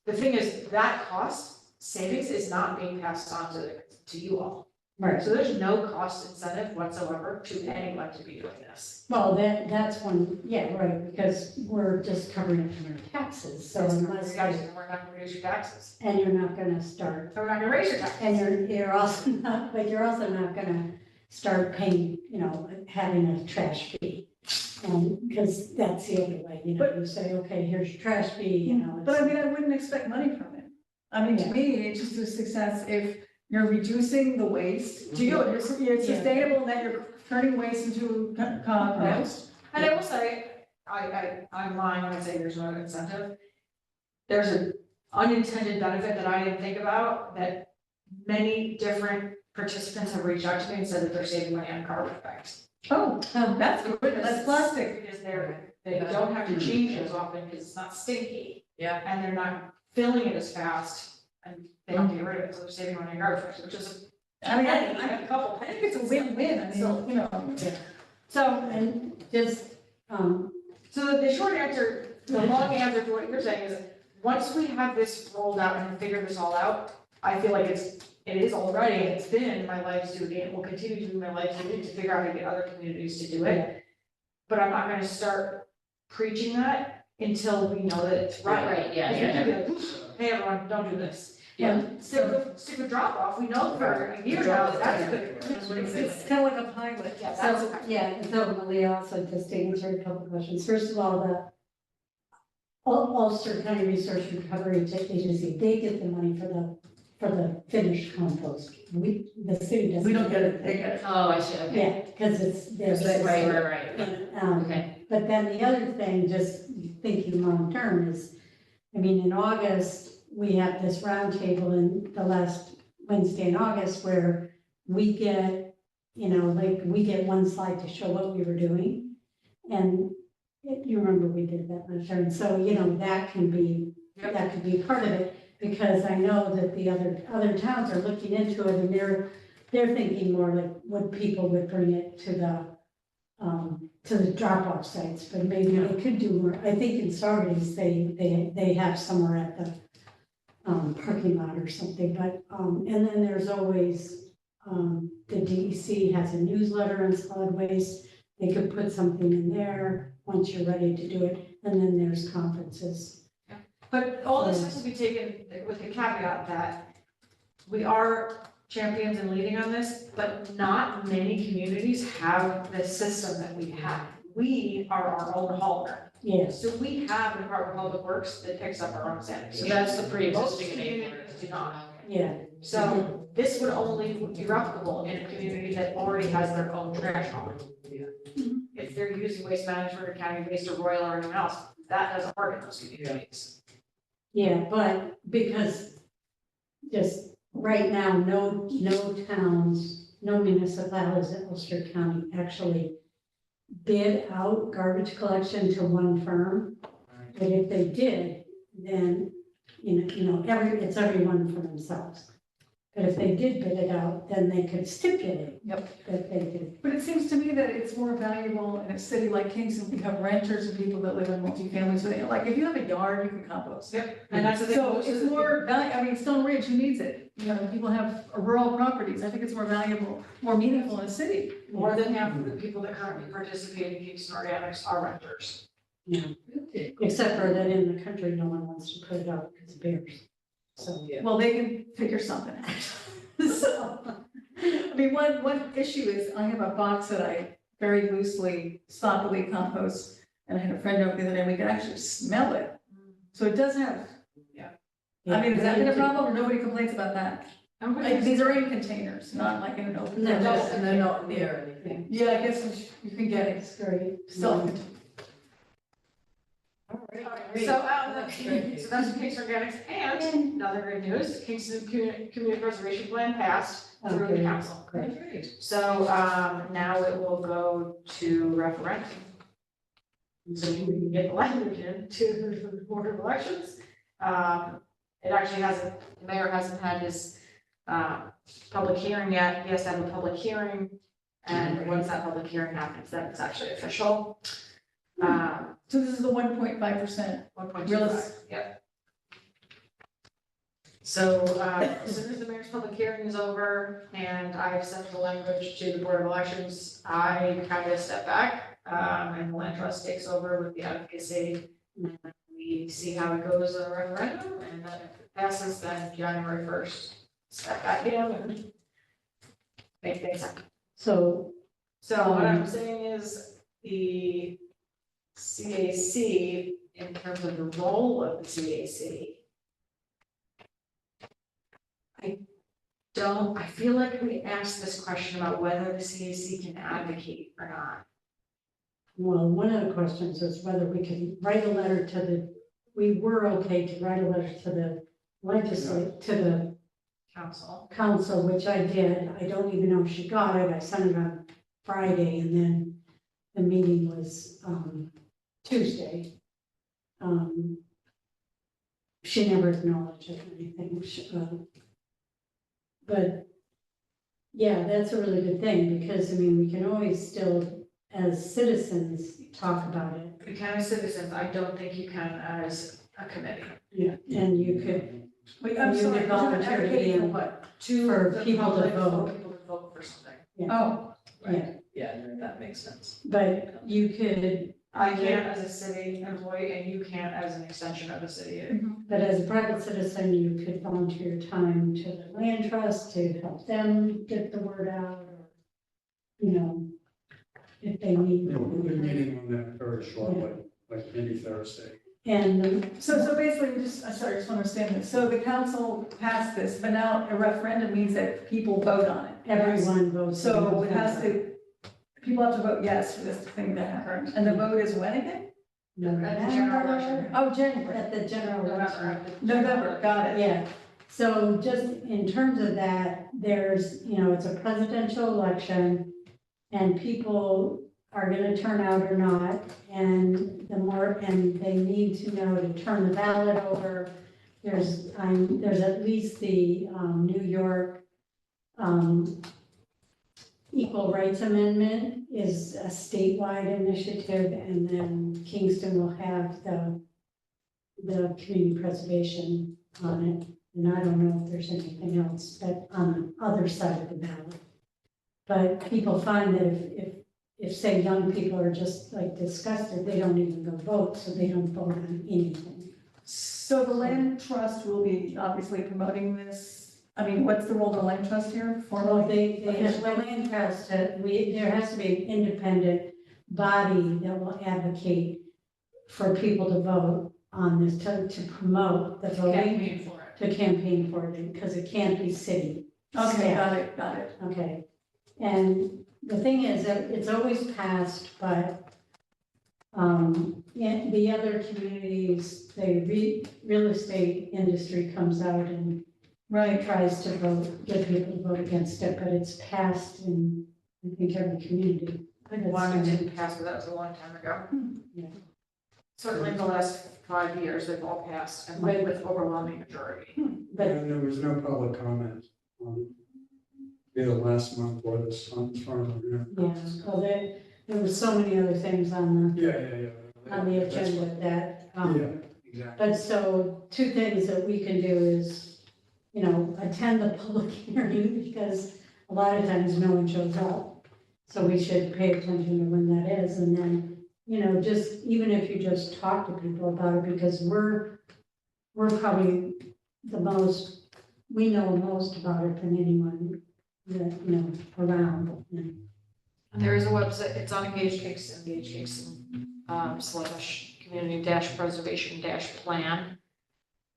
The thing is, that cost savings is not being passed on to you all.
Right,
So there's no cost incentive whatsoever to anyone to be doing this.
well, that's one, yeah, right, because we're just covering it from our taxes, so unless,
We're not gonna reduce your taxes.
and you're not gonna start,
So we're not gonna raise your taxes.
and you're also not, but you're also not gonna start paying, having a trash fee. Because that's the other way, you say, okay, here's your trash fee,
But I mean, I wouldn't expect money from it. I mean, to me, it's just a success if you're reducing the waste. To you, it's sustainable that you're turning waste into compost.
And I will say, I'm lying when I say there's no incentive. There's an unintended benefit that I didn't think about, that many different participants have reached out to me and said that they're saving money on garbage bags.
Oh, that's good, that's plastic.
Because they don't have to change it as often, because it's not stinky,
Yeah.
and they're not filling it as fast, and they don't get rid of it, so they're saving money on garbage bags, which is
I mean,
a
I
couple.
think it's a win-win, I mean, you know.
So,
And just,
so the short answer, the long answer to what you're saying is, once we have this rolled out and figure this all out, I feel like it is already, and it's been my life's duty, and it will continue to be my life's duty to figure out how to get other communities to do it. But I'm not gonna start preaching that until we know that it's right.
Right, yeah,
Because
yeah.
we could be like, hey, everyone, don't do this.
Yeah.
Stick with drop off, we know for a year now that that's good.
It's kind of like a pilot.
Yeah, that's
so, yeah, so Malia also just to answer a couple of questions. First of all, the Ulster County Resource Recovery Agency, they get the money for the finished compost. The city doesn't.
We don't get it, they get it.
Oh, I see, okay.
Yeah, because it's theirs.
Right. Okay.
But then the other thing, just thinking long term is, I mean, in August, we have this roundtable in the last Wednesday in August where we get, we get one slide to show what we were doing. And you remember we did that last year. And so, that can be part of it. Because I know that the other towns are looking into it and they're thinking more like what people would bring it to the drop-off sites, but maybe they could do more. I think in Sardi's, they have somewhere at the parking lot or something, but, and then there's always, the DEC has a newsletter on solid waste. They could put something in there once you're ready to do it, and then there's conferences.
But all this has to be taken with the caveat that we are champions and leading on this, but not many communities have the system that we have. We are our own hauler.
Yes,
So we have the Department of Public Works that picks up our own sanitation.
So that's the
Most
pre-existing
communities
enabler.
do not.
yeah,
So this would only be replicable in a community that already has their own trash hauler. If they're using Waste Management or County Waste or Royal or anyone else, that doesn't work in those communities.
yeah, but because just right now, no towns, no municipalities in Ulster County actually bid out garbage collection to one firm. But if they did, then, it's everyone for themselves. But if they did bid it out, then they could stipulate.
Yep.
That they did.
But it seems to me that it's more valuable in a city like Kingston. We have renters and people that live in multifamily, so like if you have a yard, you can compost.
Yep. And that's the thing.
So
most of
it's
the
more Stone Ridge, who needs it? People have rural properties. I think it's more valuable, more meaningful in a city.
More than half of the people that currently participate in Kingston Organics are renters.
Except for that in the country, no one wants to put it out because of bears. So,
Well, they can figure something out. So, I mean, one issue is I have a box that I very loosely stock away compost. And I had a friend over the other day, we could actually smell it. So it does have, I mean, has that been a problem or nobody complains about that? Like, these are in containers, not like in an open.
No,
container.
And they're not near anything.
Yeah, I guess you can get it.
It's very.
Still.
So that's Kingston Organics, and another good news, Kingston Community Preservation Plan passed through the
Okay,
council.
great.
So, now it will go to referendum. So we can get the language in to the Board of Elections. It actually hasn't, the mayor hasn't had his, public hearing yet, he has to have a public hearing. And once that public hearing happens, then it's actually official.
So this is the 1.5%.
1.25,
Realis-
yep. So, as soon as the mayor's public hearing is over and I've sent the language to the Board of Elections, I kind of step back, and the land trust takes over with the advocacy. And we see how it goes in the referendum, and then if it passes, then January 1st, step back in and make things happen.
So,
So what I'm saying is the CAC, in terms of the role of the CAC, I feel like we asked this question about whether the CAC can advocate or not.
Well, one of the questions is whether we can write a letter to the, we were okay to write a letter to the to the
Council.
council, which I did. I don't even know if she got it. I sent it on Friday and then the meeting was, Tuesday. She never acknowledged it or anything. But yeah, that's a really good thing because, I mean, we can always still, as citizens, talk about it.
You can as citizens, I don't think you can as a committee.
Yeah. And you could,
Wait, I'm
You
sorry,
could
you're
volunteer to be
advocating for
in-
what?
for
the
people to
public, for
vote.
people to vote for something.
Oh,
Yeah,
Yeah, no, that makes sense.
but you could,
I can't as a city employee and you can't as an extension of the city.
but as a private citizen, you could volunteer your time to the land trust to help them get the word out, or, you know, if they need.
We'll be meeting on that very shortly, like maybe Thursday.
And
so basically, just, I sorry, I just want to understand this. So the council passed this, but now a referendum means that people vote on it.
everyone votes.
So it has to, people have to vote yes for this thing to happen. And the vote is when again?
At the general election.
Oh, at the general election.
November, got it.
Yeah, so just in terms of that, there's, you know, it's a presidential election and people are gonna turn out or not. And and they need to know to turn the ballot over. There's at least the, New York, Equal Rights Amendment is a statewide initiative, and then Kingston will have the community preservation on it. And I don't know if there's anything else, but on the other side of the ballot. But people find that if say young people are just like disgusted, they don't even go vote, so they don't vote on anything.
So the land trust will be obviously promoting this. I mean, what's the role of the land trust here
Well,
formally?
they have the land trust, there has to be an independent body that will advocate for people to vote on this, to promote the voting,
Campaign for it.
to campaign for it, because it can't be city.
Okay,
staff.
got it.
Okay, and the thing is that it's always passed, but yeah, the other communities, real estate industry comes out and
Right.
tries to get people to vote against it, but it's passed in, I think, every community.
One didn't pass, but that was a long time ago.
Yeah.
Certainly in the last 5 years, they've all passed and like with overwhelming majority.
But
And there was no public comment on either last month or this month from here.
yeah, well, there were so many other things on
Yeah.
the
That's
agenda
what-
that,
Yeah, exactly.
but so two things that we can do is, you know, attend the public hearing because a lot of times no one shows up. So we should pay attention to when that is. And then, you know, just, even if you just talk to people about it, because we're probably we know most about it than anyone that, you know, around.
And there is a website, it's on Engage Kingston, / community preservation plan.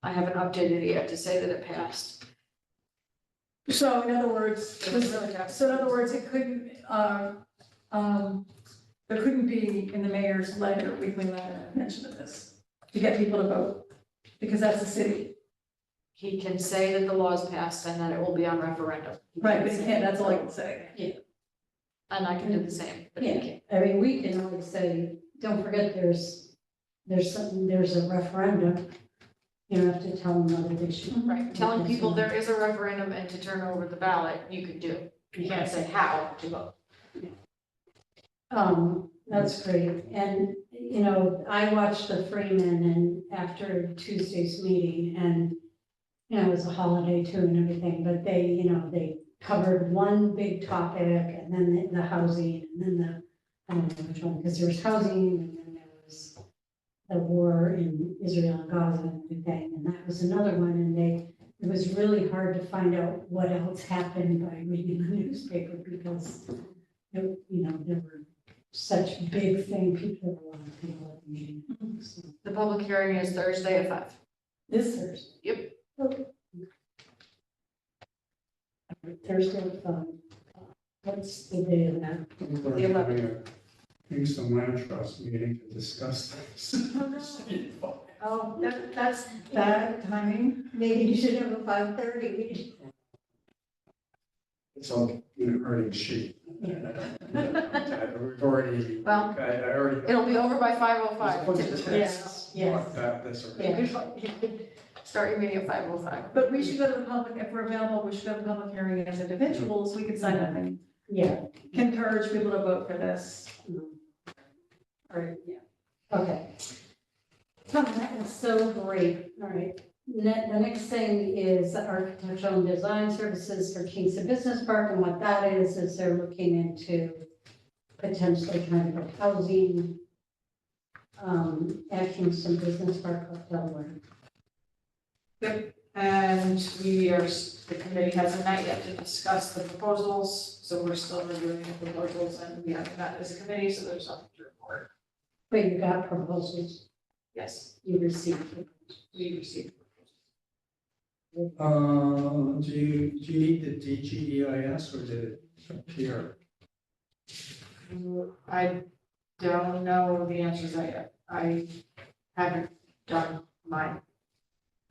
I haven't updated it yet to say that it passed.
So in other words,
It was really tough.
so in other words, it couldn't, there couldn't be in the mayor's letter, weekly letter, mention of this to get people to vote, because that's the city.
He can say that the law is passed and that it will be on referendum.
Right, but he can't, that's all I can say.
And I can do the same, but he
Yeah,
can't.
I mean, we can always say, don't forget there's a referendum. You don't have to tell them whether they should.
Right, telling people there is a referendum and to turn over the ballot, you can do. You can't say how to vote.
That's great. And, you know, I watched the Freeman and after Tuesday's meeting and, you know, it was a holiday too and everything, but they, you know, they covered one big topic and then the housing and then I don't know which one, because there was housing and then there was the war in Israel and Gaza and everything. And that was another one. And it was really hard to find out what else happened by reading the newspaper because, you know, there were such big thing, there were a lot of people at the meeting. So,
The public hearing is Thursday at 5.
this Thursday.
Yep.
Okay. Thursday at 5. What's the day of that?
The
11th.
Kingston Land Trust meeting to discuss this.
Oh, that's bad timing.
Maybe you should have a 5:30 meeting.
It's all, earning sheet. We've already,
Well,
I already.
it'll be over by 5:05
There's a bunch of
typically.
texts
Yes.
about that, this or
You
that.
could start your meeting at 5:05.
But we should go to the public, if we're available, we should go to the public hearing as individuals, we can sign up and
Yeah.
encourage people to vote for this.
Or, yeah, okay. Oh, that is so great, all right. The next thing is architectural and design services for Kingston Business Park, and what that is they're looking into potentially trying to put housing at Kingston Business Park of Delaware.
And the committee hasn't met yet to discuss the proposals, so we're still reviewing the proposals and we haven't met as a committee, so there's nothing to report.
But you got proposals,
Yes,
you received.
we received.
Do you need the DGEIS or did it appear?
I don't know the answers yet. I haven't done my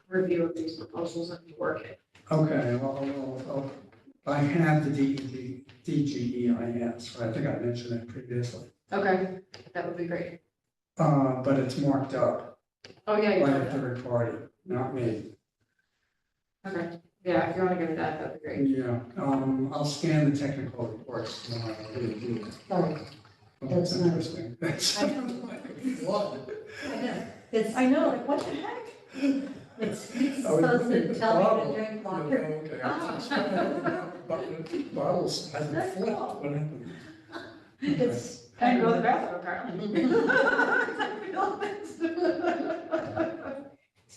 review of these proposals and work it.
Okay, well, I have the DGEIS, I think I mentioned it previously.
Okay, that would be great.
But it's marked up
Oh, yeah, you
by
told
a
me.
third party, not me.
Okay, yeah, if you want to give me that, that'd be great.
Yeah, I'll scan the technical reports tomorrow.
Sorry,
Oh,
That's
that's
not-
interesting. That's what?
it's,
I know, like, what the heck?
it's
Oh,
supposed to
it's
tell you
bottle.
to drink
Oh,
water.
okay. I was expecting bottles hasn't
That's
flipped.
cool.
What happened?
It's,
And go to the bathroom, apparently.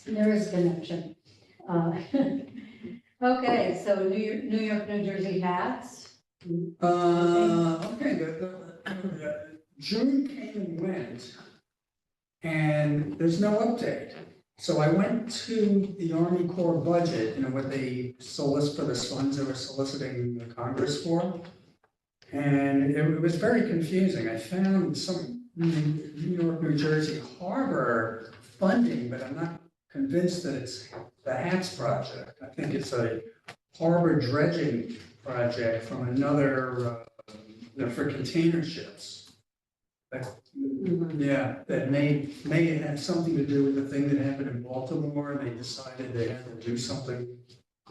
there is connection. Okay, so New York, New Jersey hats.
Okay, June came and went, and there's no update. So I went to the Army Corps budget, what they solicit for the funds they were soliciting the Congress for. And it was very confusing. I found some New York, New Jersey harbor funding, but I'm not convinced that it's the HATS project. I think it's a harbor dredging project from another, for container ships. That may have something to do with the thing that happened in Baltimore. They decided they had to do something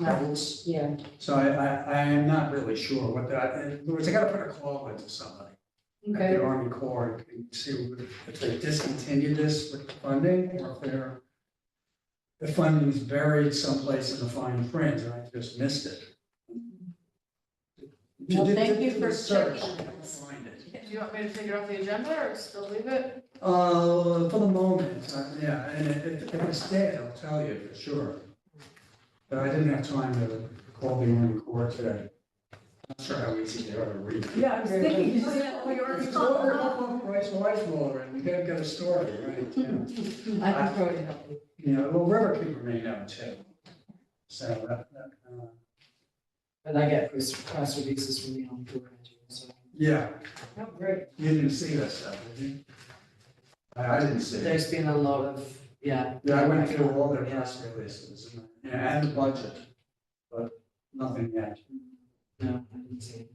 else.
Yeah,
So I am not really sure what that, in other words, I gotta put a call into somebody at
okay,
the Army Corps and see if they discontinued this with the funding or if the funding is buried someplace in the fine print and I just missed it. If
Well,
did-
thank
did
you
the
for
search,
checking.
you'll find it.
Do you want me to take it off the agenda or still leave it?
For the moment, yeah, and if it's dead, I'll tell you for sure. But I didn't have time to call the Army Corps today. Not sure how easy they are to read.
Yeah, I was thinking, you said, oh, you already
It's
told
over,
them.
Bryce Weismuller, and you gotta get a story, right? Yeah.
I can probably help you.
Well, Riverkeeper may know too. So
And I get press releases from the Army Corps, so.
yeah,
Oh, great.
you didn't see that stuff, did you? I didn't see it.
There's been a lot of, yeah.
Yeah, I went through all their
Yeah.
press releases and the budget, but nothing yet.
No, I didn't see it.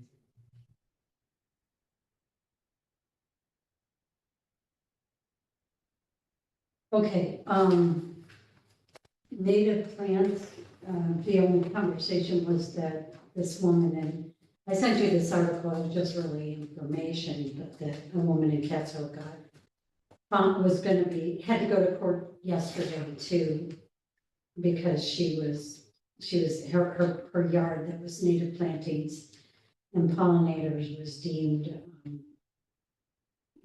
okay, native plants, the only conversation was that this woman, and I sent you this article, it was just really information, but that a woman in Catskill was gonna be, had to go to court yesterday too, because she was, her yard that was native plantings and pollinators was deemed,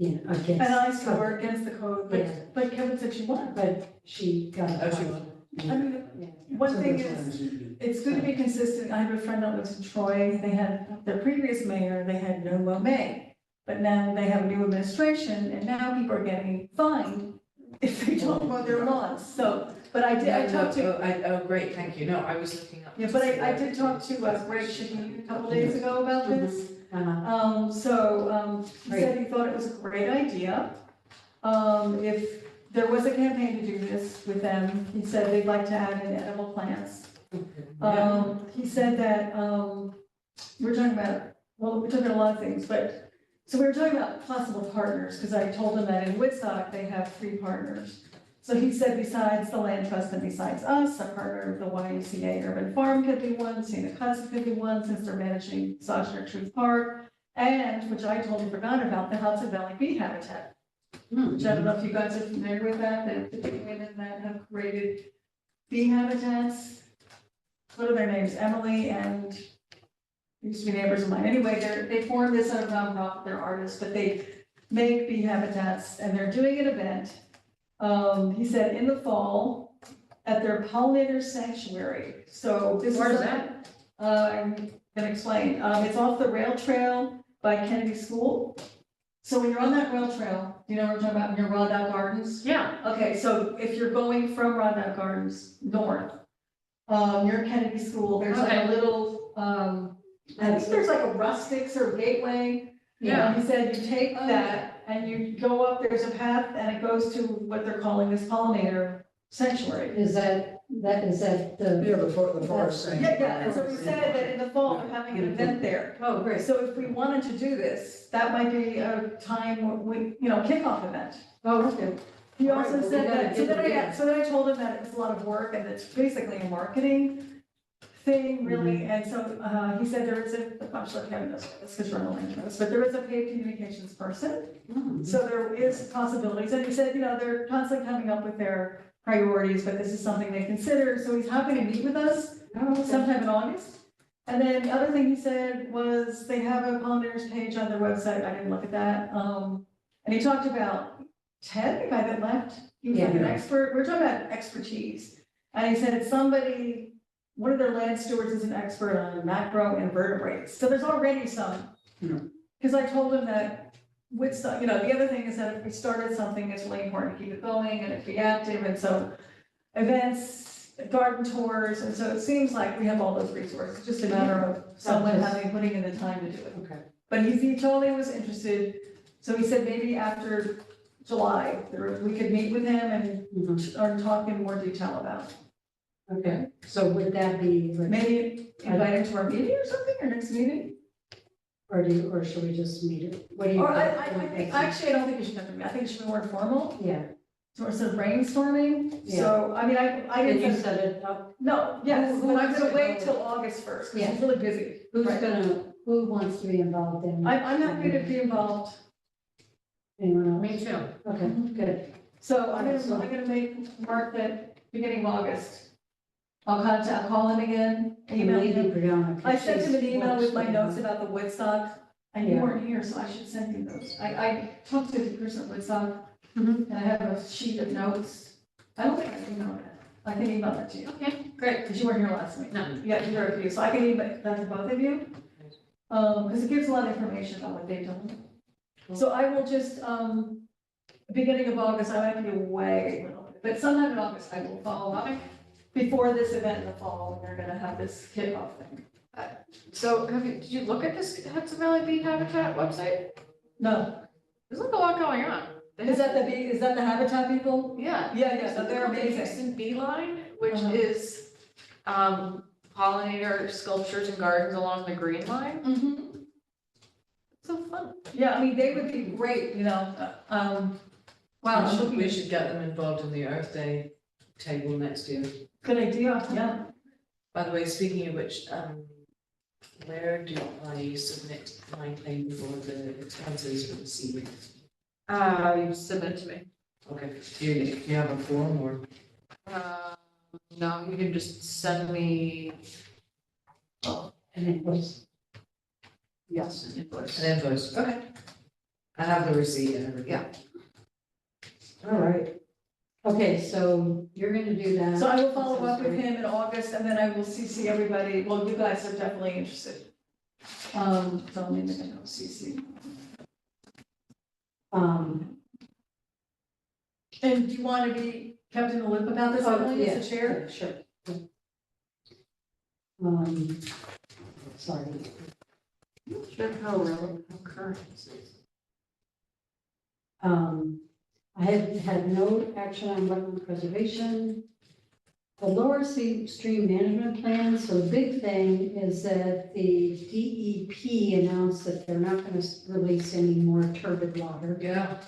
against.
And I still work against the code,
Yeah.
but Kevin said she won.
But she got.
Oh, she won.
I mean,
Yeah.
one
So
thing
that's
is,
why you-
it's good to be consistent. I have a friend that lives in Troy. They had, their previous mayor, they had no mow May. But now they have a new administration and now people are getting fined if they don't mow their lawns, so, but I talked to,
Oh, great, thank you. No, I was looking up.
yeah, but I did talk to Greg Shaheen a couple days ago about this. He said he thought it was a great idea. If there was a campaign to do this with them, he said they'd like to add in edible plants. He said that, we're talking about, well, we're talking about a lot of things, but, so we were talking about possible partners, because I told him that in Woodstock, they have 3 partners. So he said besides the land trust and besides us, a partner of the YMCA Urban Farm could be one, St. Hudson could be one, since they're managing Sojourner Truth Park, and, which I totally forgot about, the Hudson Valley Bee Habitat. Which I don't know if you guys are familiar with that, the women that have created bee habitats. What are their names? Emily and, used to be neighbors of mine. Anyway, they formed this out of nonprofit, they're artists, but they make bee habitats and they're doing an event. He said in the fall at their pollinator sanctuary. So this
Where is
that? I'm gonna explain. It's off the rail trail by Kennedy School. So when you're on that rail trail, you know what we're talking about, near Rondout Gardens?
Yeah,
Okay, so if you're going from Rondout Gardens north, near Kennedy School, there's like a
Okay.
little, I think there's like a rustics or gateway.
Yeah.
He said you take that and you go up, there's a path and it goes to what they're calling this pollinator sanctuary.
Is that the,
Yeah, the forest saying.
Yeah, so we said that in the fall, we're having an event there.
oh, great,
So if we wanted to do this, that might be a time, we, kickoff event.
oh, okay.
He
All right,
also
well, we
said
gotta
that, so
get
then
together.
so then I told him that it was a lot of work and it's basically a marketing thing, really, and so, he said there is I'm sure Kevin knows this, because you're on the land trust, but there is a paid communications person, so there is possibilities, and he said, they're constantly coming up with their priorities, but this is something they consider, so he's happy to meet with us sometime in August. And then the other thing he said was they have a pollinators page on their website, I didn't look at that, and he talked about Ted, the guy that left, he was like an
Yeah.
expert, we're talking about expertise. And he said it's somebody, one of their land stewards is an expert on macro invertebrates, so there's already some.
Yeah.
Because I told him that Woodstock, the other thing is that if we started something, it's really important to keep it going and it be active, and so events, garden tours, and so it seems like we have all those resources, it's just a matter of someone putting in the time to do it.
Okay.
But he totally was interested, so he said maybe after July, we could meet with him and or talk in more detail about it.
Okay, so would that be,
Maybe invite him to our meeting or something, our next meeting?
or should we just meet it? What do you?
Or
think?
actually, I don't think it should have to be, I think it should be more informal,
Yeah,
sort of brainstorming. So, I
can you
didn't,
set it up?
no, yes,
Who
but I'm
wants
gonna
to
wait
go?
till August first, because
Yeah.
he's really busy.
Who's
Right.
who wants to be involved in?
I'm happy to be involved,
Anyone else?
me too.
Okay, good.
so I'm gonna make Mark that beginning of August. I'll call him again, email
Maybe
him.
Brianna.
I sent him an email with my notes
about.
about the Woodstock, and you
Yeah.
weren't here, so I should send you those. I talked to the person at Woodstock,
Mhm.
and I have a sheet of notes. I don't think I emailed that. I can email that to you,
Okay, great.
because you weren't here last week.
No.
Yeah, you were a few, so I can email that to both of you. Because it gives a lot of information on what they've done. So I will just, beginning of August, I might be away, a little bit, but sometime in August, I will follow up. Before this event in the fall, we're gonna have this kickoff thing.
So did you look at this Hudson Valley Bee Habitat website?
No,
There's like a lot going on.
is that the Habitat people?
Yeah.
Yeah, so they're
There's the
amazing.
Kingston Beeline, which
Uh-huh.
is, pollinator sculptures and gardens along the Green Line.
Mhm.
So fun.
Yeah, I mean, they would be great, wow, I'm looking
We
at,
should get them involved in the Earth Day table next year.
good idea, yeah.
By the way, speaking of which, where do I submit my claim for the expenses for the seaweed?
You submit it to me.
Okay, do you have a form or?
No, you can just send me,
And it was,
yes, an invoice.
An invoice, okay. I have the receipt and everything.
Yeah.
all right. Okay, so you're gonna do that.
So I will follow up with him in August, and then I will CC everybody, well, you guys are definitely interested. So let me make a note, CC. And do you want to be kept in the loop about this, Emily, as the chair?
Sure. Sorry.
Sure, how relevant, how current is this?
I have had no action on wetland preservation. The lower stream management plan, so the big thing is that the DEP announced that they're not gonna release any more turbid water.
Yeah.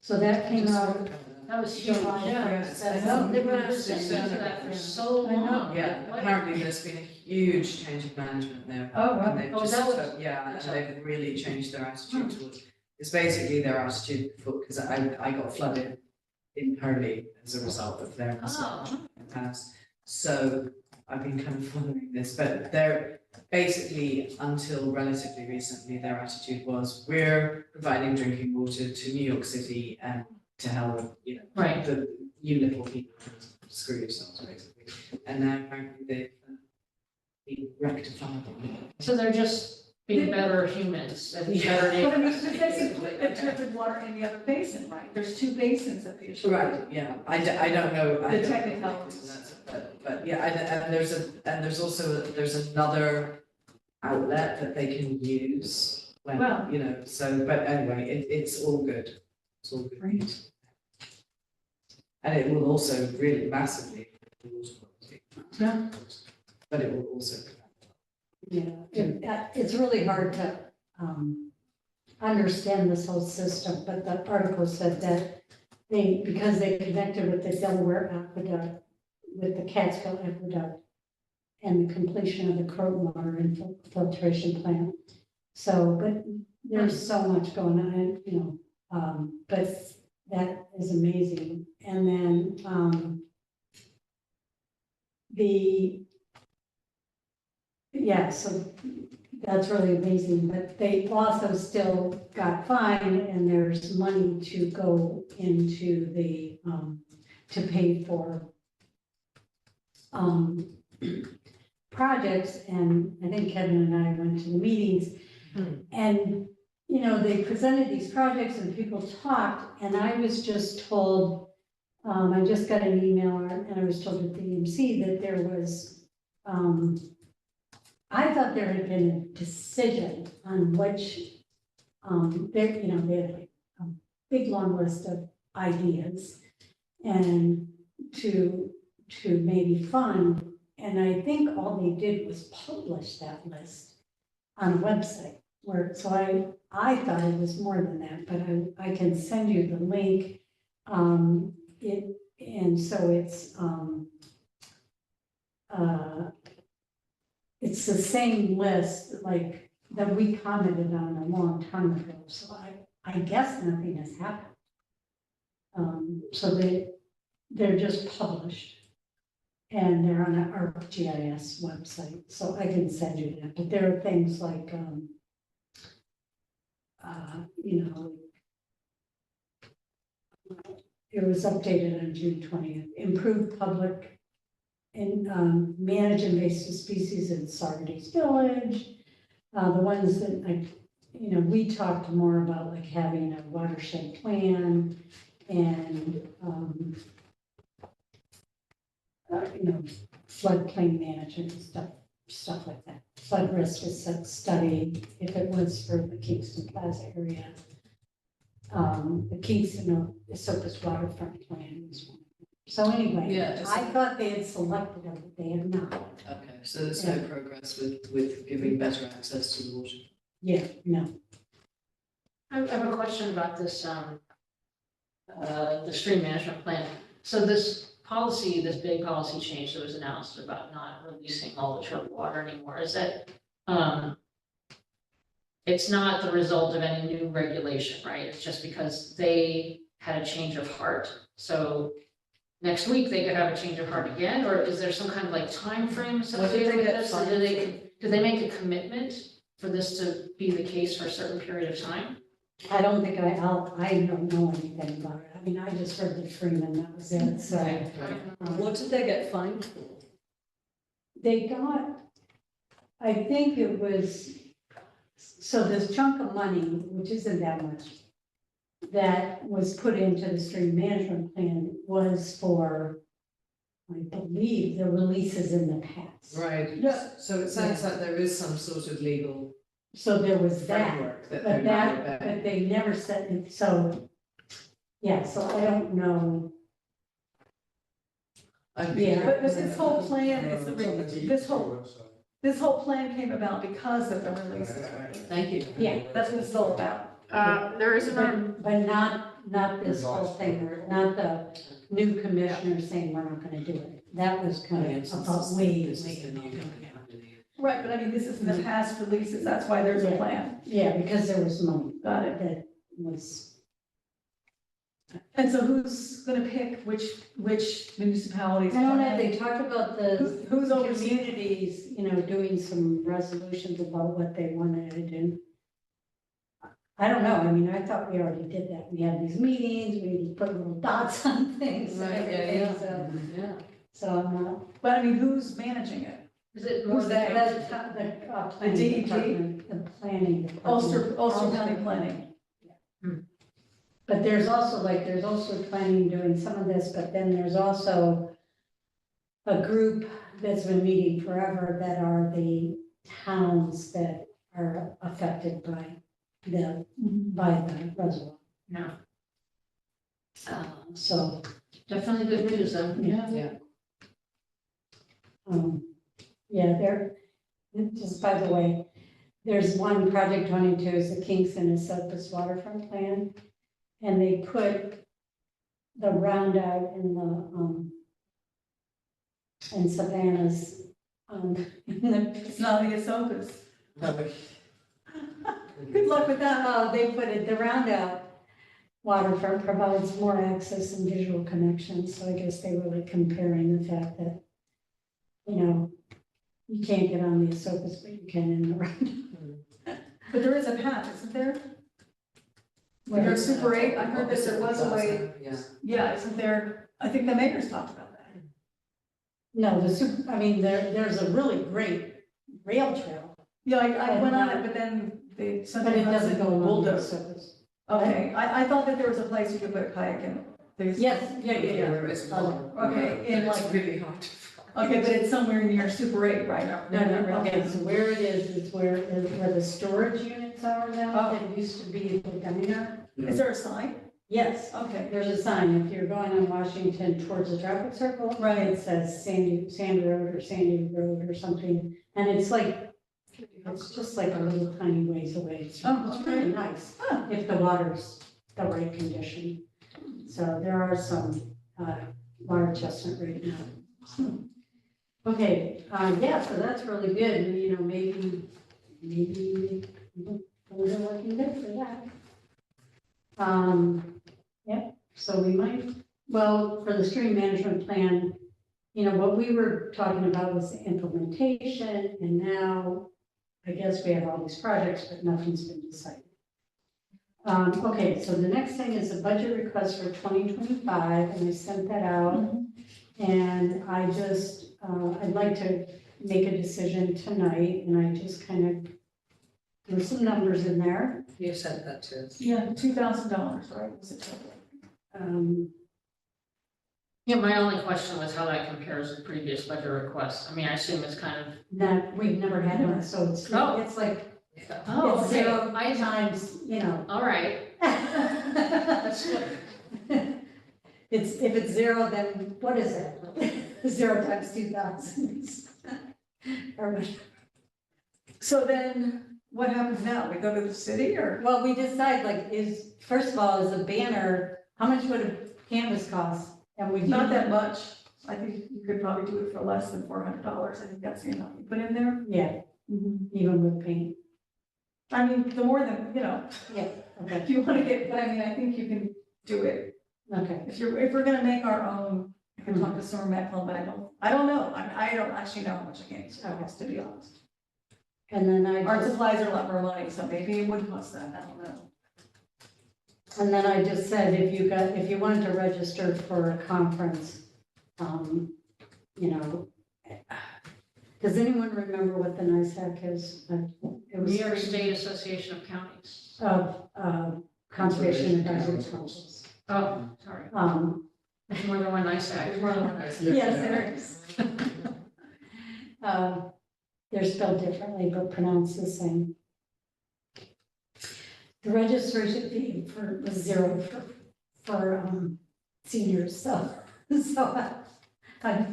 So that came out
That was huge.
July
Yeah,
1st.
I
That's
know.
something
They've been
Massive
resistant to
turnover.
that for so
I know.
long.
Yeah,
What-
apparently there's been a huge change of management there.
Oh, wow.
And they've
Oh, is
just,
that what-
yeah, and
What's
they've really changed their attitude towards, it's basically their attitude before, because I got flooded in Hurley as a result of their mismanagement in the past. So I've been kind of following this, but they're basically, until relatively recently, their attitude was, we're providing drinking water to New York City and to hell with, you know,
Right.
you little people screw yourselves, basically. And now apparently they've been rectified.
So they're just being better humans and better
But I mean,
neighbors.
there's the turbid water in the other basin, right? There's two basins that they.
Right, yeah, I don't know. I
The
don't know
technicalities.
that's- But yeah, and there's also, there's another outlet that they can use when,
Well.
you know, so, but anyway, it's all good. It's all good.
Great.
And it will also really massively improve the water quality.
Yeah.
But it will also.
It's really hard to, understand this whole system, but the article said that because they connected with the Delaware Aqueduct, with the Catskill Aqueduct, and the completion of the Croton water filtration plant. So, but there's so much going on, you know, but that is amazing. And then, so that's really amazing, but they also still got fined, and there's money to go into the, to pay for projects, and I think Kevin and I went to the meetings, and, you know, they presented these projects and people talked, and I was just told, I just got an email, and I was told at the EMC that there was, I thought there had been a decision on which, they had like a big long list of ideas, and to maybe fund, and I think all they did was publish that list on a website, so I thought it was more than that, but I can send you the link. It's the same list, like, that we commented on a long time ago, so I guess nothing has happened. So they're just published, and they're on our GIS website, so I can send you that, but there are things like, it was updated on June 20th, improved public and manage invasive species in Saugerties Village. The ones that, like, we talked more about, like, having a watershed plan and, floodplain management and stuff like that. Flood risk study, if it was for the Kingston Plaza area. The Kingston, the surface waterfront plan was one. So anyway,
Yeah,
I thought they had selected them, but they have not.
Okay, so there's no progress with giving better access to the water.
Yeah, no.
I have a question about this, the stream management plan. So this policy, this big policy change that was announced about not releasing all the turbid water anymore, is that, it's not the result of any new regulation, right? It's just because they had a change of heart. So next week they could have a change of heart again, or is there some kind of like time frame associated with this? Or do they make a commitment for this to be the case for a certain period of time?
I don't think I don't know anything about it. I mean, I just heard the Freeman, that was it, so.
What did they get fined for?
They got, I think it was, so this chunk of money, which isn't that much, that was put into the stream management plan was for, I believe, the releases in the past.
Right,
Yeah.
so it sounds like there is some sort of legal
So there was that,
framework that
but
they're.
but they never said it, so, yeah, so I don't know. Yeah.
But this whole plan is, this whole plan came about because of the releases.
Thank you.
Yeah.
That's what it's all about.
There is an,
But not this whole thing, or not the new commissioner saying we're not gonna do it. That was kind of about way.
Right, but I mean, this is in the past releases, that's why there's a
Yeah.
plan.
Yeah, because there was money
Got it.
that was,
And so who's gonna pick which municipalities?
I don't know, they talked about the
Who's overseeing?
communities, doing some resolutions about what they wanted to do. I don't know, I mean, I thought we already did that. We had these meetings, we put little dots on things and
Right, yeah,
everything,
yeah.
so,
Yeah.
so I'm not.
But I mean, who's managing it?
Is it more
Who's that?
The planning
DEP?
department, the planning department.
Ulster County Planning.
But there's also planning doing some of this, but then there's also a group that's been meeting forever that are the towns that are affected by the reservoir.
No,
So,
definitely good news though.
yeah. Yeah, just by the way, there's one, Project 22 is the Kingston and Silkus waterfront plan. And they put the roundout in Savannah's,
It's not the Asokas. Good luck with that.
they put it, the roundout waterfront provides more access and visual connections, so I guess they were like comparing the fact that, you can't get on the Asokas, but you can in the roundabout.
But there is a path, isn't there? When you're Super 8, I heard that there was a way,
Yeah.
yeah, isn't there? I think the mayor's talked about that.
No, there's a really great rail trail,
Yeah, I went on it, but then they,
but
something
it doesn't go along the
bulldoze.
Asokas.
Okay, I thought that there was a place you could put a kayak in. There's-
Yes, yeah.
Where it's water.
Okay, in
It's
like-
really hard to find.
Okay, but it's somewhere near Super 8, right?
No, okay, so where it is where the storage units are now,
Oh.
that used to be the diner.
Is there a sign?
Yes,
Okay,
there's a sign, if you're going on Washington towards the traffic circle.
Right.
It says Sand Road or Sandy Road or something, and it's just like a little tiny ways away. It's really nice,
Huh.
if the water's the right condition. So there are some, water chestnut right now. Okay, yeah, so that's really good, maybe things are looking good for that. Yeah, so we might, well, for the stream management plan, what we were talking about was the implementation, and now I guess we have all these projects, but nothing's been decided. Okay, so the next thing is a budget request for 2025, and I sent that out. And I just, I'd like to make a decision tonight, and I just kind of threw some numbers in there.
You sent that to us.
yeah, $2,000, right? Was it total?
Yeah, my only question was how that compares to previous budget requests. I mean, I assume it's kind of,
That, we've never had one, so it's
Oh.
like,
oh,
it's
okay,
0
I,
times,
all right. That's good.
If it's 0, then what is it? 0 times 2,000. Or what?
So then, what happens now? We go to the city or?
Well, we decide, first of all, is a banner, how much would a canvas cost? And we
Not that much. I think you could probably do it for less than $400. I think that's the amount you put in there.
Yeah, even with paint.
I mean, the more than,
Yeah, okay,
if you want to get, but I mean, I think you can do it.
okay.
If we're gonna make our own, I can talk to Summer Macklin, but I don't know. I don't actually know how much a canvas costs, to be honest.
And then
Art supplies are a lot more money, so maybe it would cost that, I don't know.
And then I just said, if you wanted to register for a conference, does anyone remember what the NISAC is? It
New
was
York State Association of Counties.
of Conservation Advisory Councils.
Oh, sorry, there's more than one nice guy.
There's more than one nice.
Yes, there is. They're spelled differently, but pronounced the same. The registration fee was zero for seniors, so I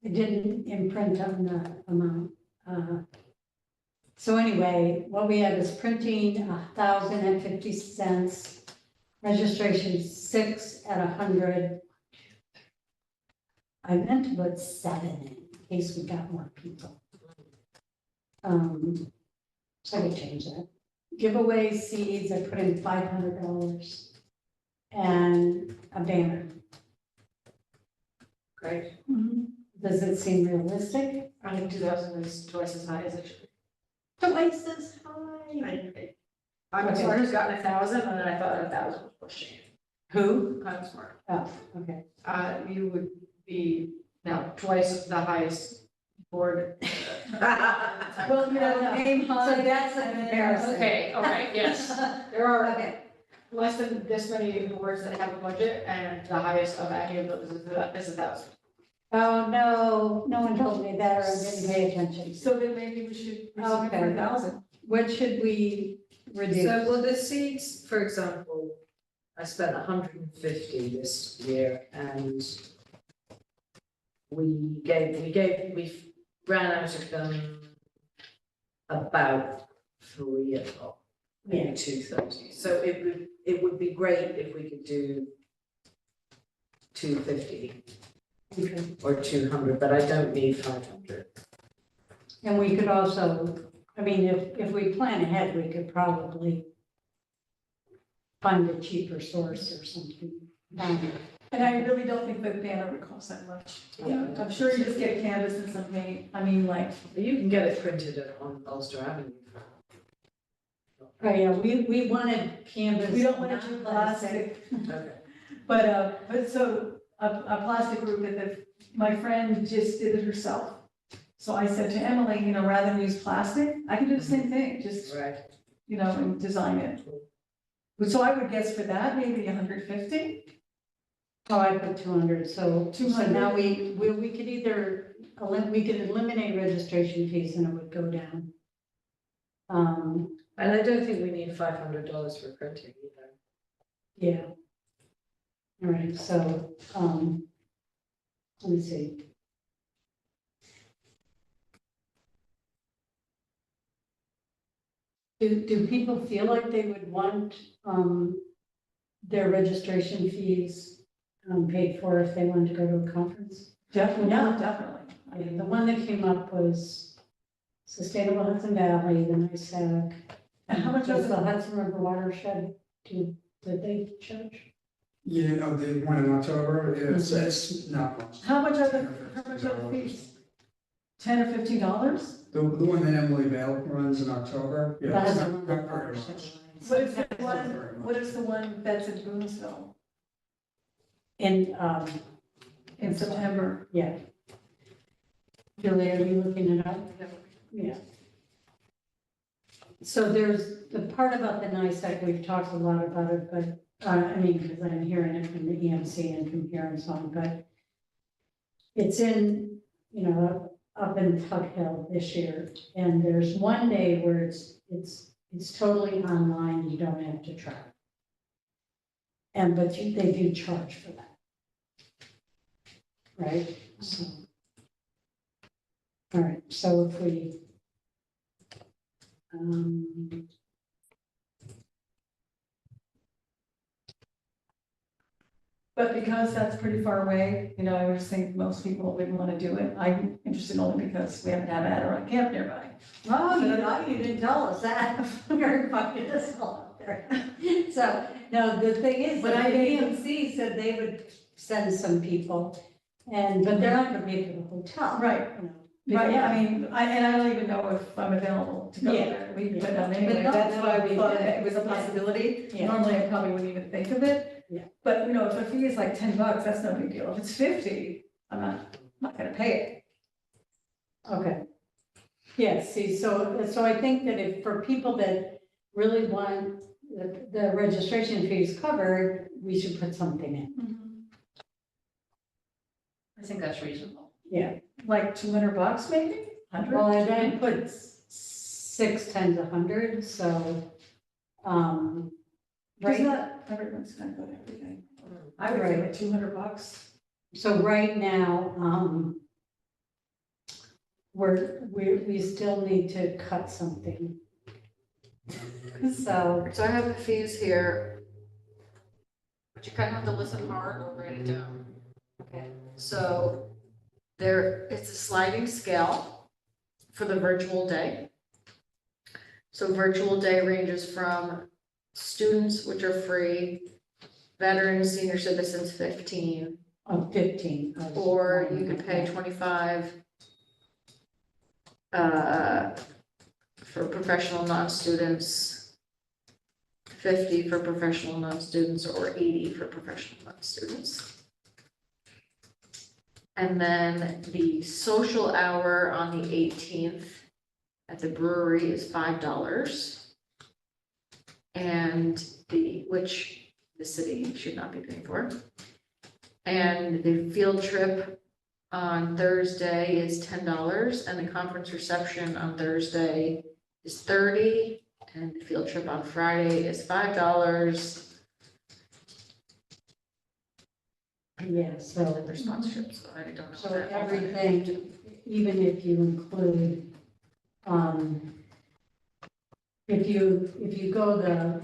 didn't imprint on the amount. So anyway, what we have is printing 1,050 cents, registration 6 at 100. I meant to put 7 in case we got more people. So I could change that. Giveaway seeds, I put in $500 and a banner.
Great.
Does it seem realistic?
I think 2,000 is twice as high as it should be.
Twice as high.
I'm
Okay.
smart who's gotten 1,000, and then I thought 1,000 was pushing it.
Who?
I'm smart.
Oh, okay.
You would be now twice the highest board.
Well, you know, aim high. So that's a comparison.
Okay, all right, yes.
There are
Okay.
less than this many boards that have a budget, and the highest of any of those is 1,000.
Oh, no, no one told me that or I didn't pay attention.
So then maybe we should reserve
Okay.
for 1,000.
What should we reduce?
So, well, the seeds, for example, I spent 150 this year and we ran out of them about 3 o'clock, maybe 2:30. So it would be great if we could do 250
Okay.
or 200, but I don't need 500.
And we could also, I mean, if we plan ahead, we could probably find a cheaper source or something.
And I really don't think the banner would cost that much.
Yeah.
I'm sure you just get canvas and some paint, I mean, like,
You can get it printed on Ulster Avenue.
Oh, yeah, we wanted canvas.
we don't want to do
not
plastic.
Okay.
But so, a plastic group my friend just did it herself. So I said to Emily, you know, rather than use plastic, I can do the same thing, just,
Right.
you know, and design it. So I would guess for that, maybe 150.
Oh, I put 200, so
200.
now we could either, we could eliminate registration fees and it would go down.
And I don't think we need $500 for printing either.
Yeah. All right, so, let me see. Do people feel like they would want, their registration fees, paid for if they wanted to go to a conference?
Definitely,
Yeah.
definitely.
I mean, the one that came up was Sustainable Hudson Valley, the NISAC.
And how much
Does
was
the
it?
Hudson River Watershed, did they charge?
Yeah, oh, the one in October, it's not much.
How much are the fees? $10 or $15?
The one that Emily Vale runs in October, yeah,
That
it's
is the
not
one
not
that
very
Watershed
much.
lines.
What is the
Not
one,
very much.
what is the one that's in Boonesville
In,
in September?
yeah. Julie, are you looking it up? Yeah. So there's the part about the NISAC, we've talked a lot about it, but, I mean, because I'm hearing it from the EMC and from here and so on, but it's in, you know, up in Tug Hill this year, and there's one day where it's totally online, you don't have to travel. And, but they do charge for that. Right, so. All right, so if we,
But because that's pretty far away, you know, I would just think most people wouldn't want to do it. I'm interested only because we happen to have an Adirondack camp nearby.
oh, you didn't tell us that. You're fucking us all up there. So, no, the thing is,
But
but
I think-
EMC said they would send some people, but they're not gonna pay for the hotel.
Right.
You know.
Right, yeah, I mean, and I don't even know if I'm available to go
Yeah.
there. We can put it on
But
anyway.
no,
That's why we
no,
thought
yeah.
that it was a possibility.
Yeah.
Normally, I probably wouldn't even think of it.
Yeah.
But, you know, if a fee is like $10, that's no big deal. If it's 50, I'm not gonna pay it.
Okay. Yeah, see, so I think that if, for people that really want, the registration fees covered, we should put something in.
I think that's reasonable.
Yeah.
Like $200 maybe? 100?
Well, I then put 6 times 100, so,
Because
right,
not everyone's gonna go to everything. I would say
Right.
like $200.
so right now, we still need to cut something. So,
So I have the fees here. But you kind of have to listen hard or write it down.
okay,
So it's a sliding scale for the virtual day. So virtual day ranges from students, which are free, veterans, senior citizens, 15,
15.
or you could pay 25 for professional non-students, 50 for professional non-students, or 80 for professional non-students. And then the social hour on the 18th at the brewery is $5. And which the city should not be paying for. And the field trip on Thursday is $10, and the conference reception on Thursday is $30, and the field trip on Friday is $5.
Yeah, so.
Their sponsorships, so I don't know.
So
that.
everything, even if you include, if you go the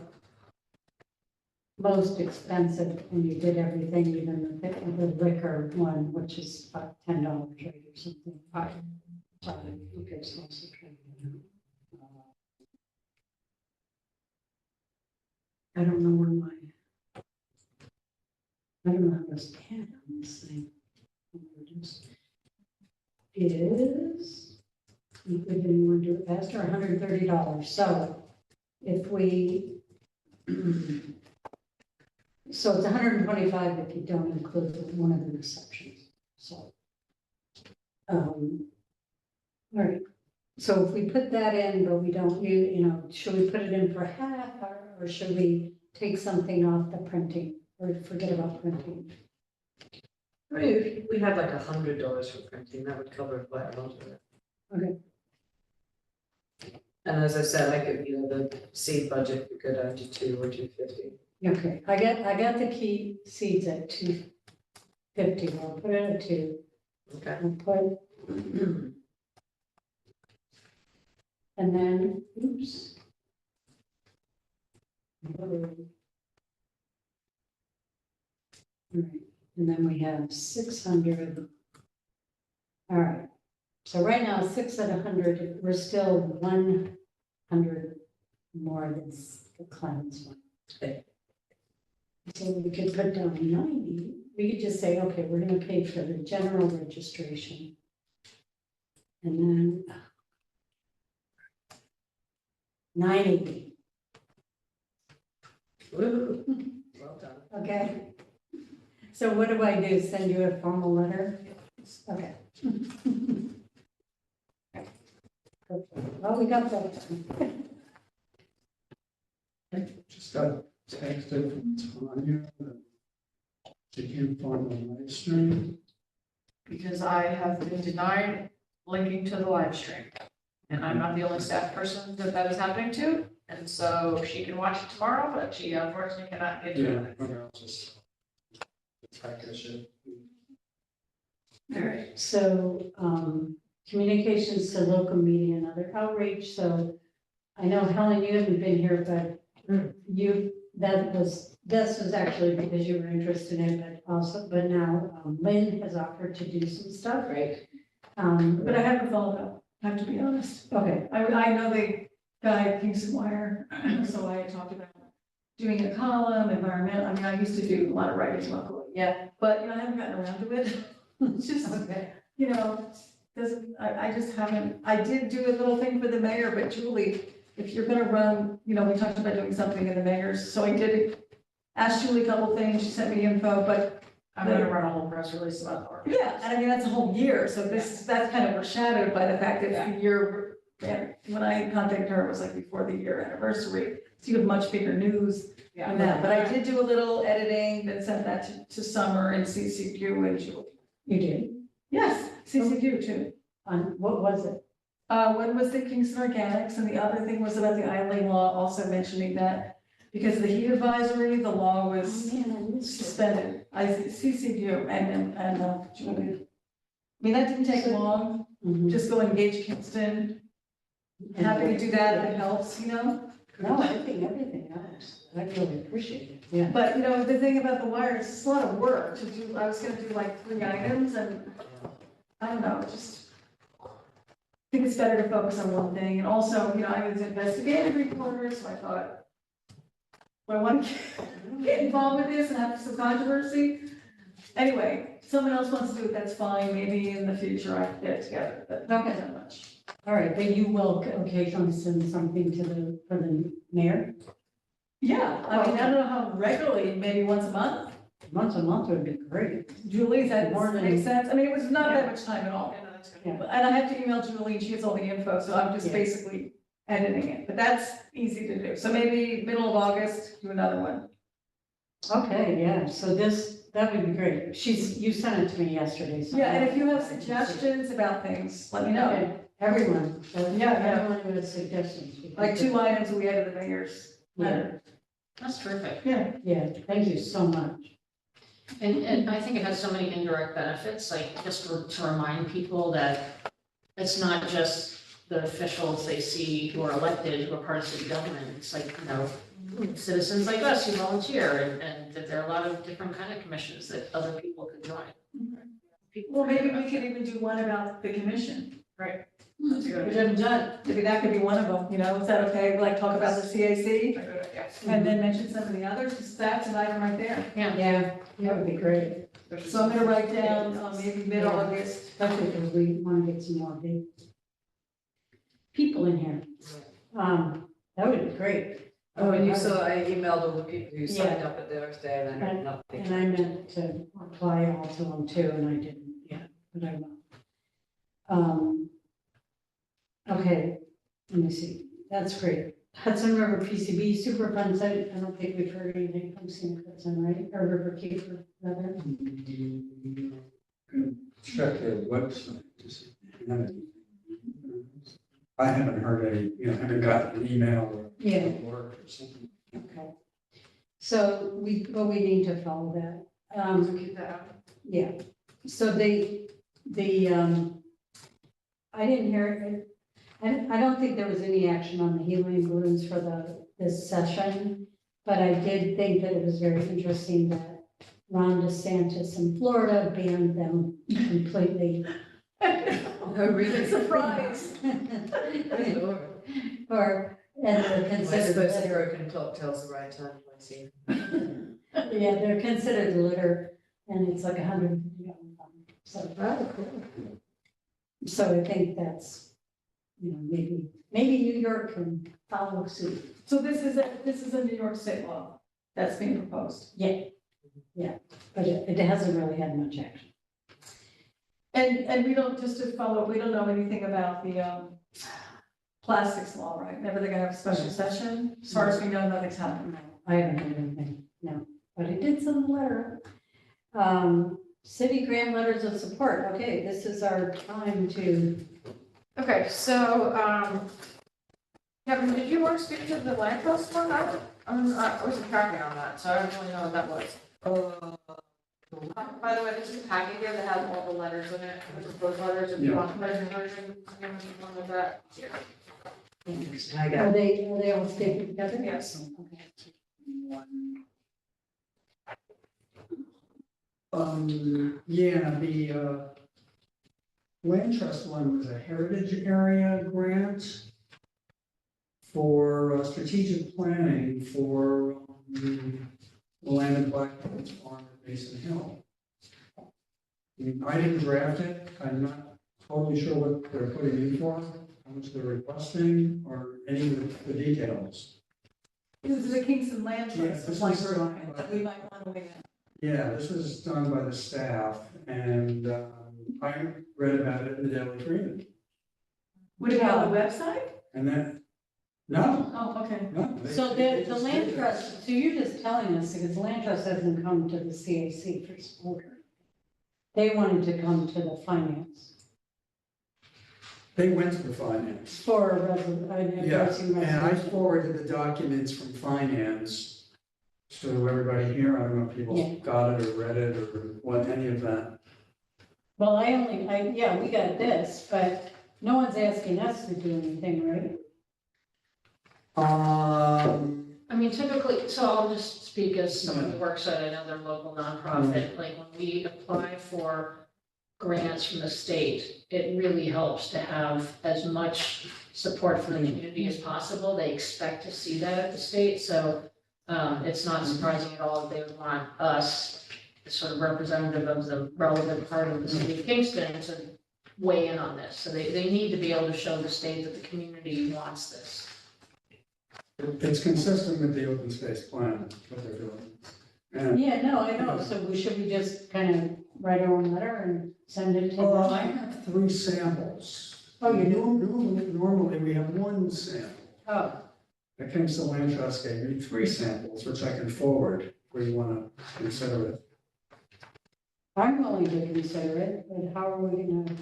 most expensive and you did everything, even the liquor one, which is about $10 right or something. Okay, so also trying to, I don't know where I don't know how to scan on this thing. It is, if we didn't want to do it faster, $130. So if we, so it's $125 if you don't include one of the receptions. So, all right. So if we put that in, but we don't, should we put it in for half, or should we take something off the printing, or forget about printing?
I mean, if we had like $100 for printing, that would cover quite a lot of it.
Okay.
And as I said, I could, the seed budget, we could add to 2 or 250.
Okay, I got the key seeds at 250, I'll put it at 2,
Okay.
I'll put, and then, oops. All right, and then we have 600. All right, so right now, 6 at 100, we're still 100 more than the Clemens one.
Okay.
So we could put down 90, we could just say, okay, we're gonna pay for the general registration. And then 90,
Woo. Well done.
okay? So what do I do, send you a formal letter? Okay. Well, we got that.
Just got texted from Tanya that she can't find the live stream.
Because I have been denied linking to the live stream. And I'm not the only staff person that is happening to, and so she can watch it tomorrow, but she unfortunately cannot get to
Yeah,
it.
okay, I'll just. Tech issue.
All right, so, communications to local media and other outreach, so I know Helen, you haven't been here, but this was actually because you were interested in it, but now Lynn has offered to do some stuff.
Great.
But I haven't followed up, I have to be honest.
Okay,
I know the guy at Kingston Wire, so I talked about doing a column, environmental, I mean, I used to do a lot of writing locally, yeah, but, I haven't gotten around to it. It's just,
okay,
I just haven't, I did do a little thing for the mayor, but Julie, if you're gonna run, we talked about doing something in the mayor's, so I did ask Julie a couple things, she sent me info, but
I'm gonna run a whole press release about the work.
yeah, and I mean, that's a whole year, so that's kind of overshadowed by the fact that the year, when I contacted her, it was like before the year anniversary. So you have much bigger news than that, but I did do a little editing, then sent that to Summer and CC View and Julie.
You did?
Yes, CC View too.
On, what was it?
One was the Kingston Organics, and the other thing was about the idling law, also mentioning that because of the heat advisory, the law was
Man, I missed it.
suspended. I CC View and Julie. I mean, that didn't take long,
Mhm.
just go engage Kingston. Happy to do that if it helps, you know?
No, I think everything else, I really appreciate it, yeah.
But, you know, the thing about the wire, it's just a lot of work to do. I was gonna do like 3 items and I don't know, just I think it's better to focus on one thing. And also, you know, I was an investigative reporter, so I thought, well, I want to get involved with this and have some controversy. Anyway, if someone else wants to do it, that's fine. Maybe in the future I can get it together, but not that much.
All right, but you will occasionally send something to for the mayor?
Yeah, I mean, I don't know how regularly, maybe once a month.
Once a month would be great.
Julie, that
More than-
makes sense. I mean, it was not that much time at all.
Yeah, no, that's good.
Yeah.
And I have to email Julie, and she has all the info, so I'm just
Yeah.
basically editing it, but that's easy to do. So maybe middle of August, do another one.
Okay, yeah, so that would be great. You sent it to me yesterday, so.
Yeah, and if you have suggestions about things, let me know.
Okay, everyone.
Yeah.
Everyone who has suggestions.
Like 2 items we added the mayor's letter.
That's terrific.
Yeah.
Yeah, thank you so much.
And I think it has so many indirect benefits, like just to remind people that it's not just the officials they see who are elected, who are part of city government. It's like, you know, citizens like us who volunteer and that there are a lot of different kind of commissions that other people could join.
Well, maybe we could even do one about the commission.
Right.
Which I haven't done. Maybe that could be one of them, you know, is that okay? Like talk about the CAC and then mention some of the others, because that's an item right there.
Yeah, that would be great.
So I'm gonna write down, maybe mid-August.
Especially because we want to get some more big people in here. That would be great.
Oh, and you saw, I emailed all the people who signed up at Thursday and I heard nothing.
And I meant to apply all to them too, and I didn't yet, but I will. Okay, let me see, that's great. Hudson River PCB Superfund site, I don't think we've heard anything from St. Hudson, right, or River Keeper, rather.
Check their website to see. if they have anything. I haven't heard any, haven't gotten an email or
Yeah.
work or something.
Okay. So we need to follow that.
So keep that up.
Yeah, so I didn't hear it. I don't think there was any action on the helium balloons for this session, but I did think that it was very interesting that Ron DeSantis in Florida banned them completely.
Oh, really?
Surprise.
Or, and they're
I
considered
suppose the
litter.
broken clock tells the right time, I see.
Yeah, they're considered litter, and it's like 150 gallon pump. So,
Oh, cool.
so I think that's, maybe New York can follow suit.
So this is a New York state law that's being proposed.
Yeah, but it hasn't really had much action.
And we don't, just to follow, we don't know anything about the plastics law, right? Never they're gonna have a special session. As far as we know, nothing's happened.
I haven't heard anything, no, but I did send a letter. City grant letters of support, okay, this is our time to,
Okay, so, Kevin, did you want to speak to the land trust one? I wasn't tracking on that, so I don't really know what that was. By the way, this is a packet here that has all the letters in it, the proposed letters, if you want the version, anyone want with that?
I got
are they all stapled together?
Yes.
Okay.
The land trust one was a heritage area grant for strategic planning for the land and Black Hills Farm at Mason Hill. I didn't draft it, I'm not totally sure what they're putting in for, how much they're requesting, or any of the details.
This is the Kingston Land
Yeah,
Trust,
this
like,
is-
that we might want to weigh in.
Yeah, this was done by the staff, and I read about it in the Daily Freeman.
Would it be on the website?
And then, No,
Oh, okay.
no.
So the land trust, so you're just telling us, because the land trust hasn't come to the CAC for support. They wanted to come to the finance
They went to the finance.
for
Yeah,
addressing
and I
resolution.
forwarded the documents from finance to everybody here. I don't know if
Yeah.
people got it or read it or what, any of that.
Well, yeah, we got this, but no one's asking us to do anything, right?
I mean, typically, so I'll just speak as someone who works at another local nonprofit, like when we apply for grants from the state, it really helps to have as much support from the community as possible. They expect to see that at the state, so it's not surprising at all that they would want us, as sort of representative of the relevant part of the city of Kingston, to weigh in on this. So they need to be able to show the state that the community wants this.
It's consistent with the open space plan, what they're doing. And,
Yeah, no, I know, so should we just kind of write our own letter and send it to
well, I
them?
have 3 samples.
Oh, you do?
Normally, we have 1 sample.
Oh,
The Kingston Land Trust gave me 3 samples, which I can forward where you want to consider it.
I'm willing to consider it, but how are we gonna?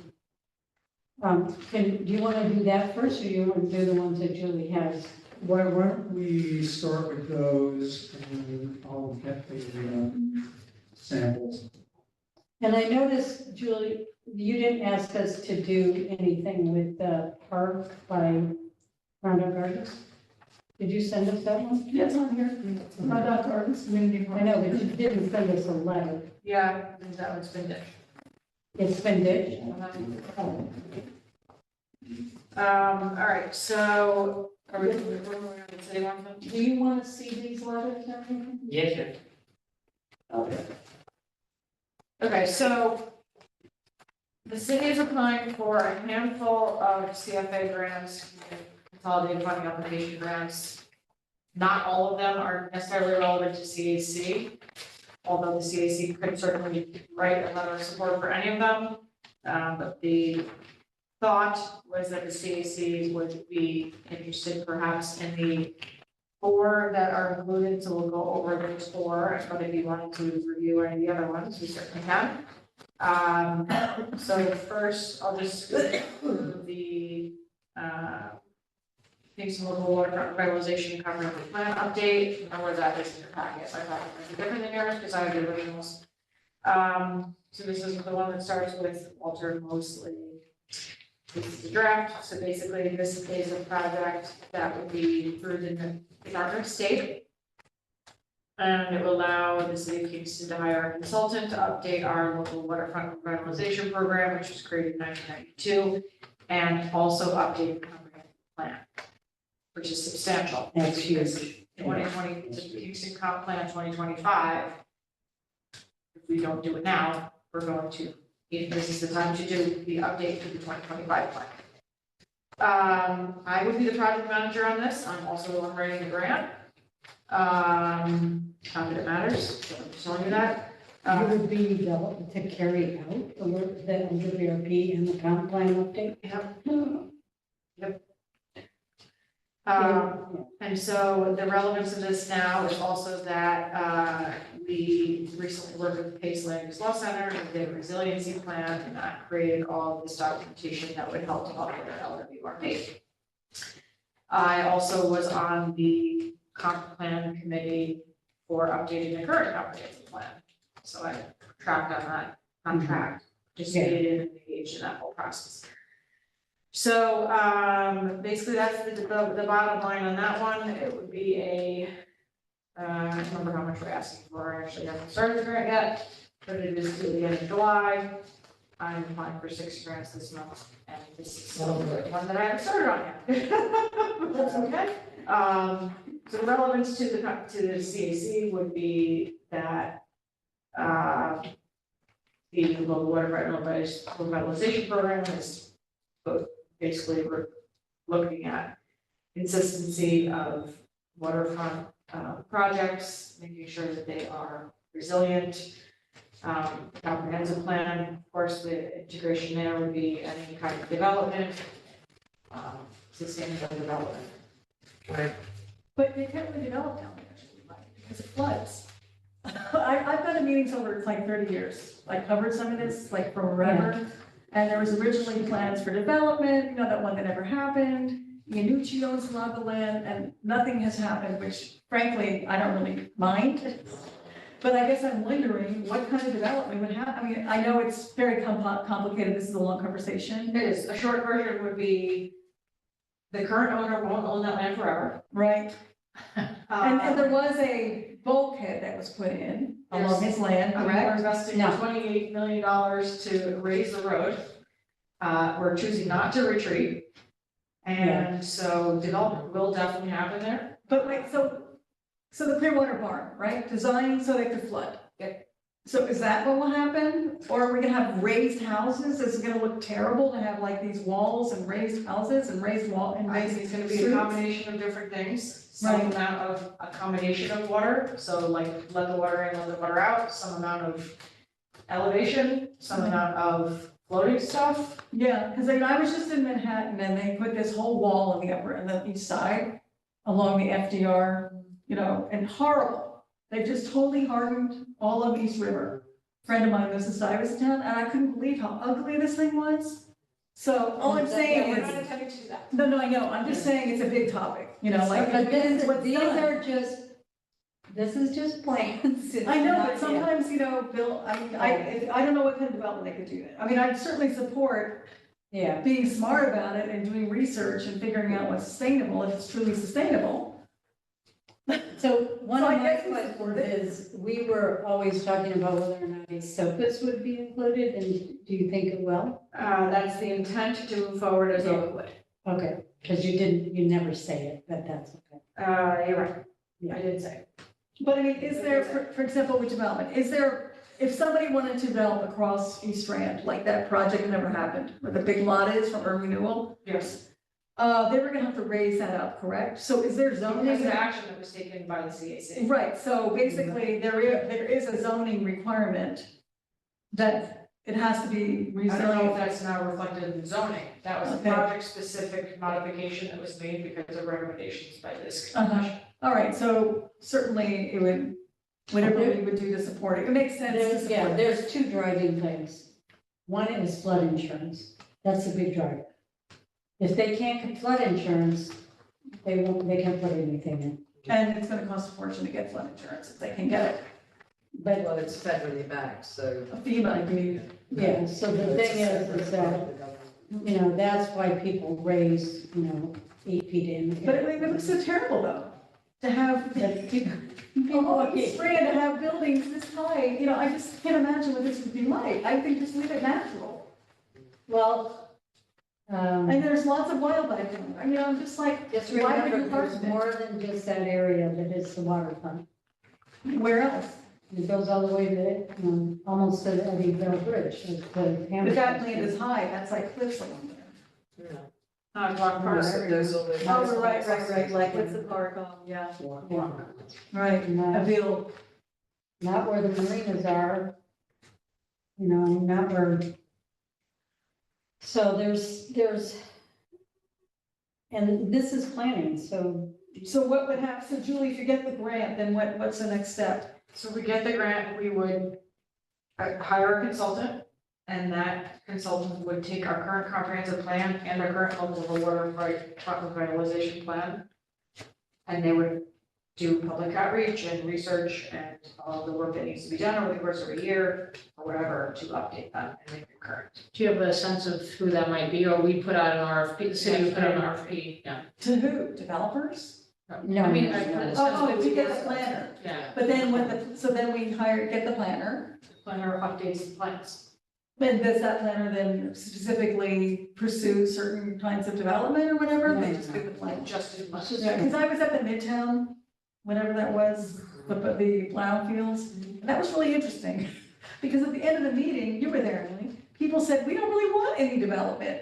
Do you want to do that first, or do you want to do the ones that Julie has?
Why don't we start with those and I'll get the samples.
And I noticed, Julie, you didn't ask us to do anything with the park by Roundup Gardens. Did you send us that one?
Yeah, it's on here. My dog gardens, community.
I know, but you didn't send us a letter.
Yeah, that one's been ditched.
It's been ditched. Oh.
All right, so are we, when we're on the city one?
Do you want to see these letters or anything?
Yes, sir.
Okay, so the city is applying for a handful of CFA grants, consolidated funding application grants. Not all of them are necessarily relevant to CAC, although the CAC could certainly write a letter of support for any of them. But the thought was that the CAC would be interested perhaps in the 4 that are included, so we'll go over those 4, but if you wanted to review any of the other ones, we certainly can. So first, I'll just go through the Kingston Local Waterfront Revitalization and Comprehensive Plan update. Remember that is in your packet. My packet might be different than yours because I have the originals. So this is the one that starts with Walter Mosley. This is the draft. So basically, this is a project that would be through the Department of State. And it will allow the city of Kingston to hire a consultant to update our local waterfront revitalization program, which was created in 1992, and also update the comprehensive plan, which is substantial.
That's
because
huge.
2020, the Kingston Comp Plan 2025, if we don't do it now, we're going to, if this is the time to do the update to the 2025 plan. I would be the project manager on this. I'm also the one writing the grant. Not that it matters, but I'm just telling you that.
You would be to carry out the work that under VRP and the comp plan update?
Yep. And so the relevance of this now is also that, we recently worked with the Pace Land Use Law Center and did a resiliency plan, and that created all of this documentation that would help develop their LWRP. I also was on the comp plan committee for updating the current comprehensive plan. So I tracked on that contract, participated and engaged in that whole process. So, basically that's the bottom line on that one. It would be a, I don't remember how much we're asking for. I actually haven't started the grant yet, but it is due the end of July. I'm applying for 6 grants this month, and this is still the one that I haven't started on yet. That's okay. So the relevance to the CAC would be that the local waterfront revitalization program is basically we're looking at consistency of waterfront projects, making sure that they are resilient. Comprehensive plan, of course, the integration there would be any kind of development, sustainable development. Right.
But you can't really develop down there, right, because it floods. I've been to meetings over, it's like 30 years. I covered some of this, like forever. And there was originally plans for development, that one that never happened. Yanucci owns a lot of the land and nothing has happened, which frankly, I don't really mind. But I guess I'm wondering what kind of development would happen. I mean, I know it's very complicated. This is a long conversation.
It is, a short version would be, the current owner won't own that land forever.
Right. And there was a bulkhead that was put in along his land,
We're
correct?
investing
No.
$28 million to raise the road. We're choosing not to retreat. And so development will definitely happen there.
But wait, so the Clearwater barn, right, designed so they could flood?
Yep.
So is that what will happen? Or are we gonna have raised houses? Is it gonna look terrible to have like these walls and raised houses and raised wall and
I
raised
think it's gonna be a
streets?
combination of different things. Some
Right.
amount of a combination of water, so like let the water in, let the water out, some amount of elevation, some amount of floating stuff.
Yeah, because I was just in Manhattan and they put this whole wall on the upper and the east side along the FDR, and horrible. They just totally hardened all of East River. Friend of mine lives in Stuyvesant, and I couldn't believe how ugly this thing was. So all I'm saying
We're not
is,
intending to do that.
no, I know, I'm just saying it's a big topic, like.
But
it's what's
these
done.
are just, this is just plans. It's
I know,
not
but
yet.
sometimes, Bill, I mean, I don't know what kind of development they could do. I mean, I'd certainly support
Yeah,
being smart about it and doing research and figuring out what's sustainable, if it's truly sustainable.
so one
So
of
I
my
guess we
questions
support it.
is, we were always talking about whether or not a SOPUS would be included, and do you think it will?
That's the intent to move forward as though it would.
Okay, because you never say it, but that's okay.
You're right, I did say.
But I mean, is there, for example, with development, if somebody wanted to develop across East Strand, like that project never happened, where the big lot is from Urban Renewal,
Yes.
they were gonna have to raise that up, correct? So is there zoning?
Because the action that was taken by the CAC.
Right, so basically, there is a zoning requirement that it has to be
I don't know if
rezoned.
that's now reflected in zoning. That was a
Okay.
project-specific modification that was made because of recommendations by this
Uh-huh.
commission.
All right, so certainly it would, whatever we would do to support it, it makes sense to support it.
There's two driving things. One is flood insurance, that's a big driver. If they can't get flood insurance, they can't put anything in.
And it's gonna cost a fortune to get flood insurance if they can get it.
But,
Well, it's federally backed, so.
A fee might be,
yeah, so the thing is that, that's why people raise, 8 feet in.
but it looks so terrible though, to have,
People,
oh, East Strand to have buildings this high, I just can't imagine what this would be like. I think just leave it natural.
well,
And there's lots of wildlife, I'm just like,
just
why would
remember,
you
there's
harden it?
more than just that area that is the waterfront.
Where else?
It goes all the way to, almost to the Eddyville Bridge.
But that land is high, that's like cliffs along there.
Block Park.
Those all the.
Oh, right, like, what's the park, yeah, right,
No.
Avil,
Not where the marinas are, not where. So there's, and this is planning, so
so what would happen, so Julie, if you get the grant, then what's the next step?
So if we get the grant, we would hire a consultant, and that consultant would take our current comprehensive plan and our current local water revitalization plan. And they would do public outreach and research and all the work that needs to be done over the course of a year or whatever to update them and make them current. Do you have a sense of who that might be, or we put out an RFP, the city would put out an RFP, yeah?
To who, developers?
No,
I mean,
no,
I put
no.
it
Oh, to get the planner,
Yeah,
but then so then we get the planner,
planner updates the plans.
and does that planner then specifically pursue certain kinds of development or whatever? They just do the plan.
Just do plans.
Yeah, because I was at the Midtown, whatever that was, the plow fields, and that was really interesting. Because at the end of the meeting, you were there, Emily, people said, we don't really want any development.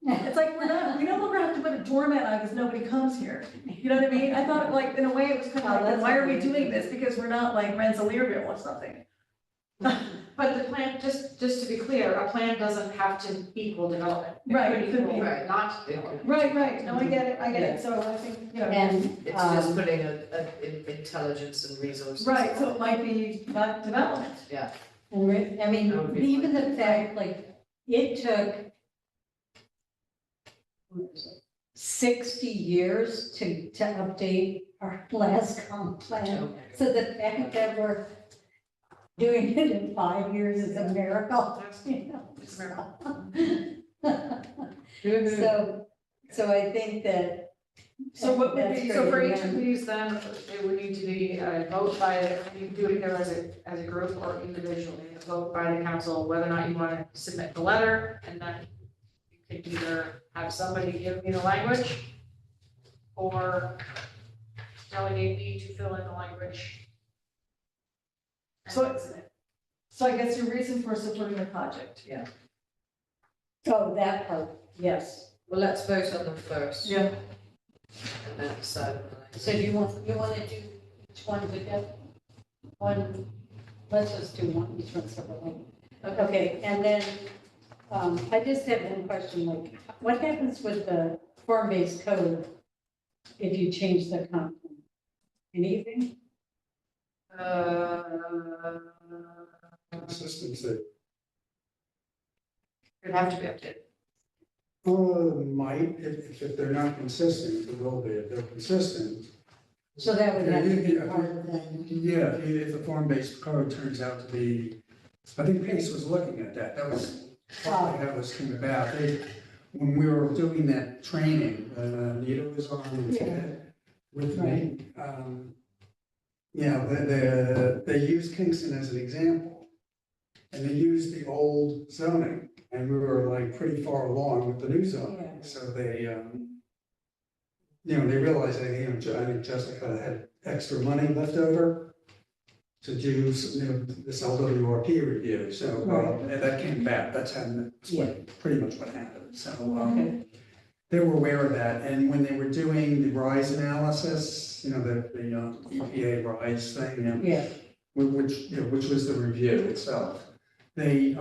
It's like, we no longer have to put a doormat on because nobody comes here. You know what I mean? I thought like, in a way, it was kind of like,
that's
why are we
what
doing this? Because we're not like Rensselaerville or something.
But the plan, just to be clear, a plan doesn't have to equal development. It
Right,
could
it could
equal
be.
Right.
not development.
Right, no, I get it, so I think, you know.
And,
It's just putting intelligence and resources.
Right, so it might be not development.
I mean,
That would be
even the fact, like, it took 60 years to update our last comp plan.
Okay.
So the fact that we're doing it in 5 years is a miracle, you know?
It's a
So I think that.
So what would
that's
be-
So for
great.
each of these, then, it would need to be a vote by, you can do it either as a group or individually, a vote by the council, whether or not you want to submit the letter, and then you could either have somebody give me the language, or delegate me to fill in the language.
So I guess your reason for supporting the project.
Oh, that part, yes.
Well, let's vote on them first.
Yeah.
And then decide.
So do you want to do each one together? One, let's just do one, each one separately. Okay, and then, I just have one question, like, what happens with the form-based code if you change the comp? plan? Anything?
Consistency.
It'd have to be updated.
Might, if they're not consistent, it will be, if they're consistent.
So that would have to be
Yeah,
part of that.
Yeah, if the form-based code turns out to be, I think Pace was looking at that, that was, how that came about. When we were doing that training, Anita was on with me. They used Kingston as an example. And they used the old zoning, and we were like pretty far along with the new zoning.
Yeah.
So they, they realized that, I think Jessica had extra money left over to do, this LWRP review, so, and that came back, that's pretty much what happened, so,
Okay.
they were aware of that, and when they were doing the RISE analysis, the EPA RISE thing,
Yeah,
which was the review itself, they,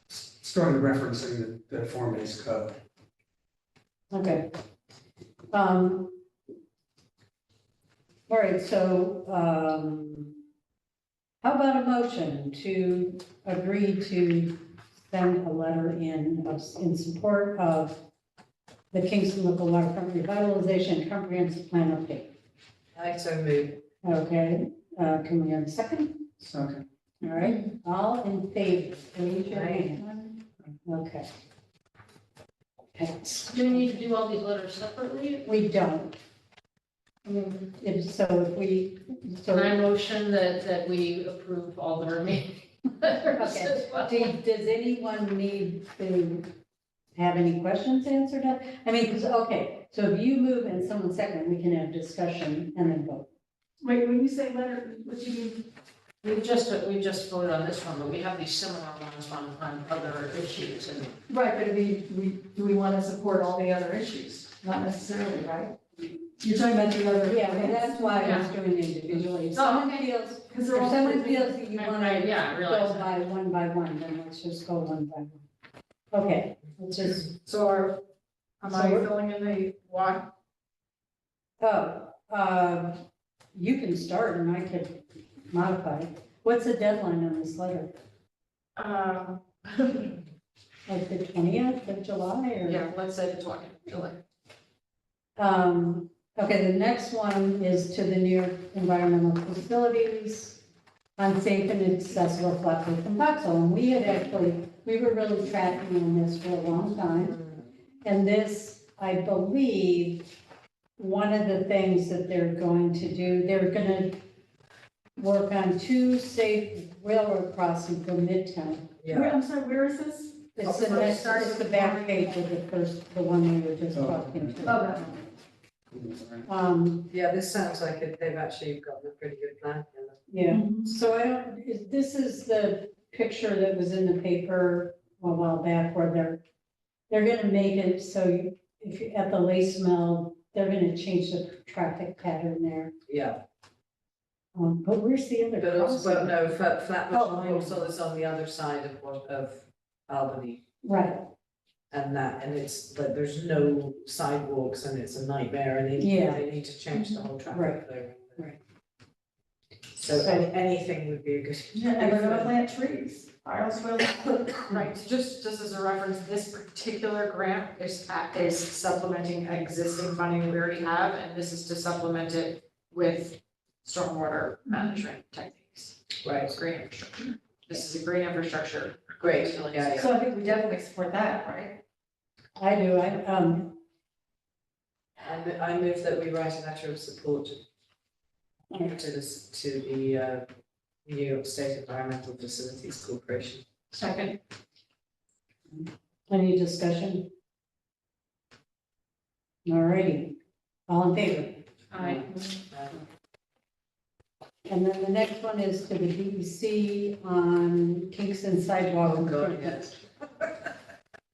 started referencing the form-based code.
okay. All right, so, how about a motion to agree to send a letter in support of the Kingston Local Waterfront Revitalization Comprehensive Plan update?
I so move.
Okay, can we have a second?
Okay.
All right, all in favor, raise your hand. Okay. Thanks.
Do we need to do all these letters separately?
We don't. If we,
Can I motion that we approve all the remaining letters
Okay.
as well?
Does anyone need to have any questions answered? I mean, because, okay, so if you move and someone second, we can have discussion and then vote.
Wait, when you say letter, what do you mean?
We've just voted on this one, but we have these similar ones on other issues, and
Right, but do we want to support all the other issues? Not necessarily, right? You're talking about the other.
Yeah, well, that's why I was doing individually. If
Oh,
someone
okay.
feels, if
Because they're all.
someone feels that you
Right,
want
right,
to
yeah, I realize
go
that.
by one, then let's just go one by one. Okay, let's just,
So am I
So-
filling in the what?
you can start and I could modify. What's the deadline on this letter? Like the 20th of July or?
Yeah, let's say the 20th, July.
Okay, the next one is to the New York Environmental Facilities, unsafe and accessible flat roof and foxhole. And we were really tracking on this for a long time. And this, I believe, one of the things that they're going to do, they're gonna work on 2 safe railroad crossings for Midtown.
I'm sorry, where is this?
It's the next, it's the back page of the one we were just talking
Oh,
to.
that
Yeah, this sounds like they've actually got a pretty good plan.
Yeah, so this is the picture that was in the paper a while back where they're gonna make it so if you at the lace mill, they're gonna change the traffic pattern there.
Yeah.
But where's the other
But also,
crossing?
well, no, Flatbush
Oh, I know.
also is on the other side of Albany.
Right,
And it's, like, there's no sidewalks and it's a nightmare and
Yeah.
they need to change the whole traffic
Right,
flow.
right.
So anything would be a good.
Yeah, and we're gonna plant trees.
Right, so just as a reference, this particular grant is supplementing existing funding we already have, and this is to supplement it with stormwater management techniques.
Right,
Green infrastructure. This is a green infrastructure.
great, yeah, yeah.
So I think we definitely support that, right?
I do,
I move that we write a letter of support to the New York State Environmental Facilities Corporation.
Second.
any discussion? All righty, all in favor?
Aye.
And then the next one is to the DEC on Kingston sidewalk.
Oh, God,
improvements.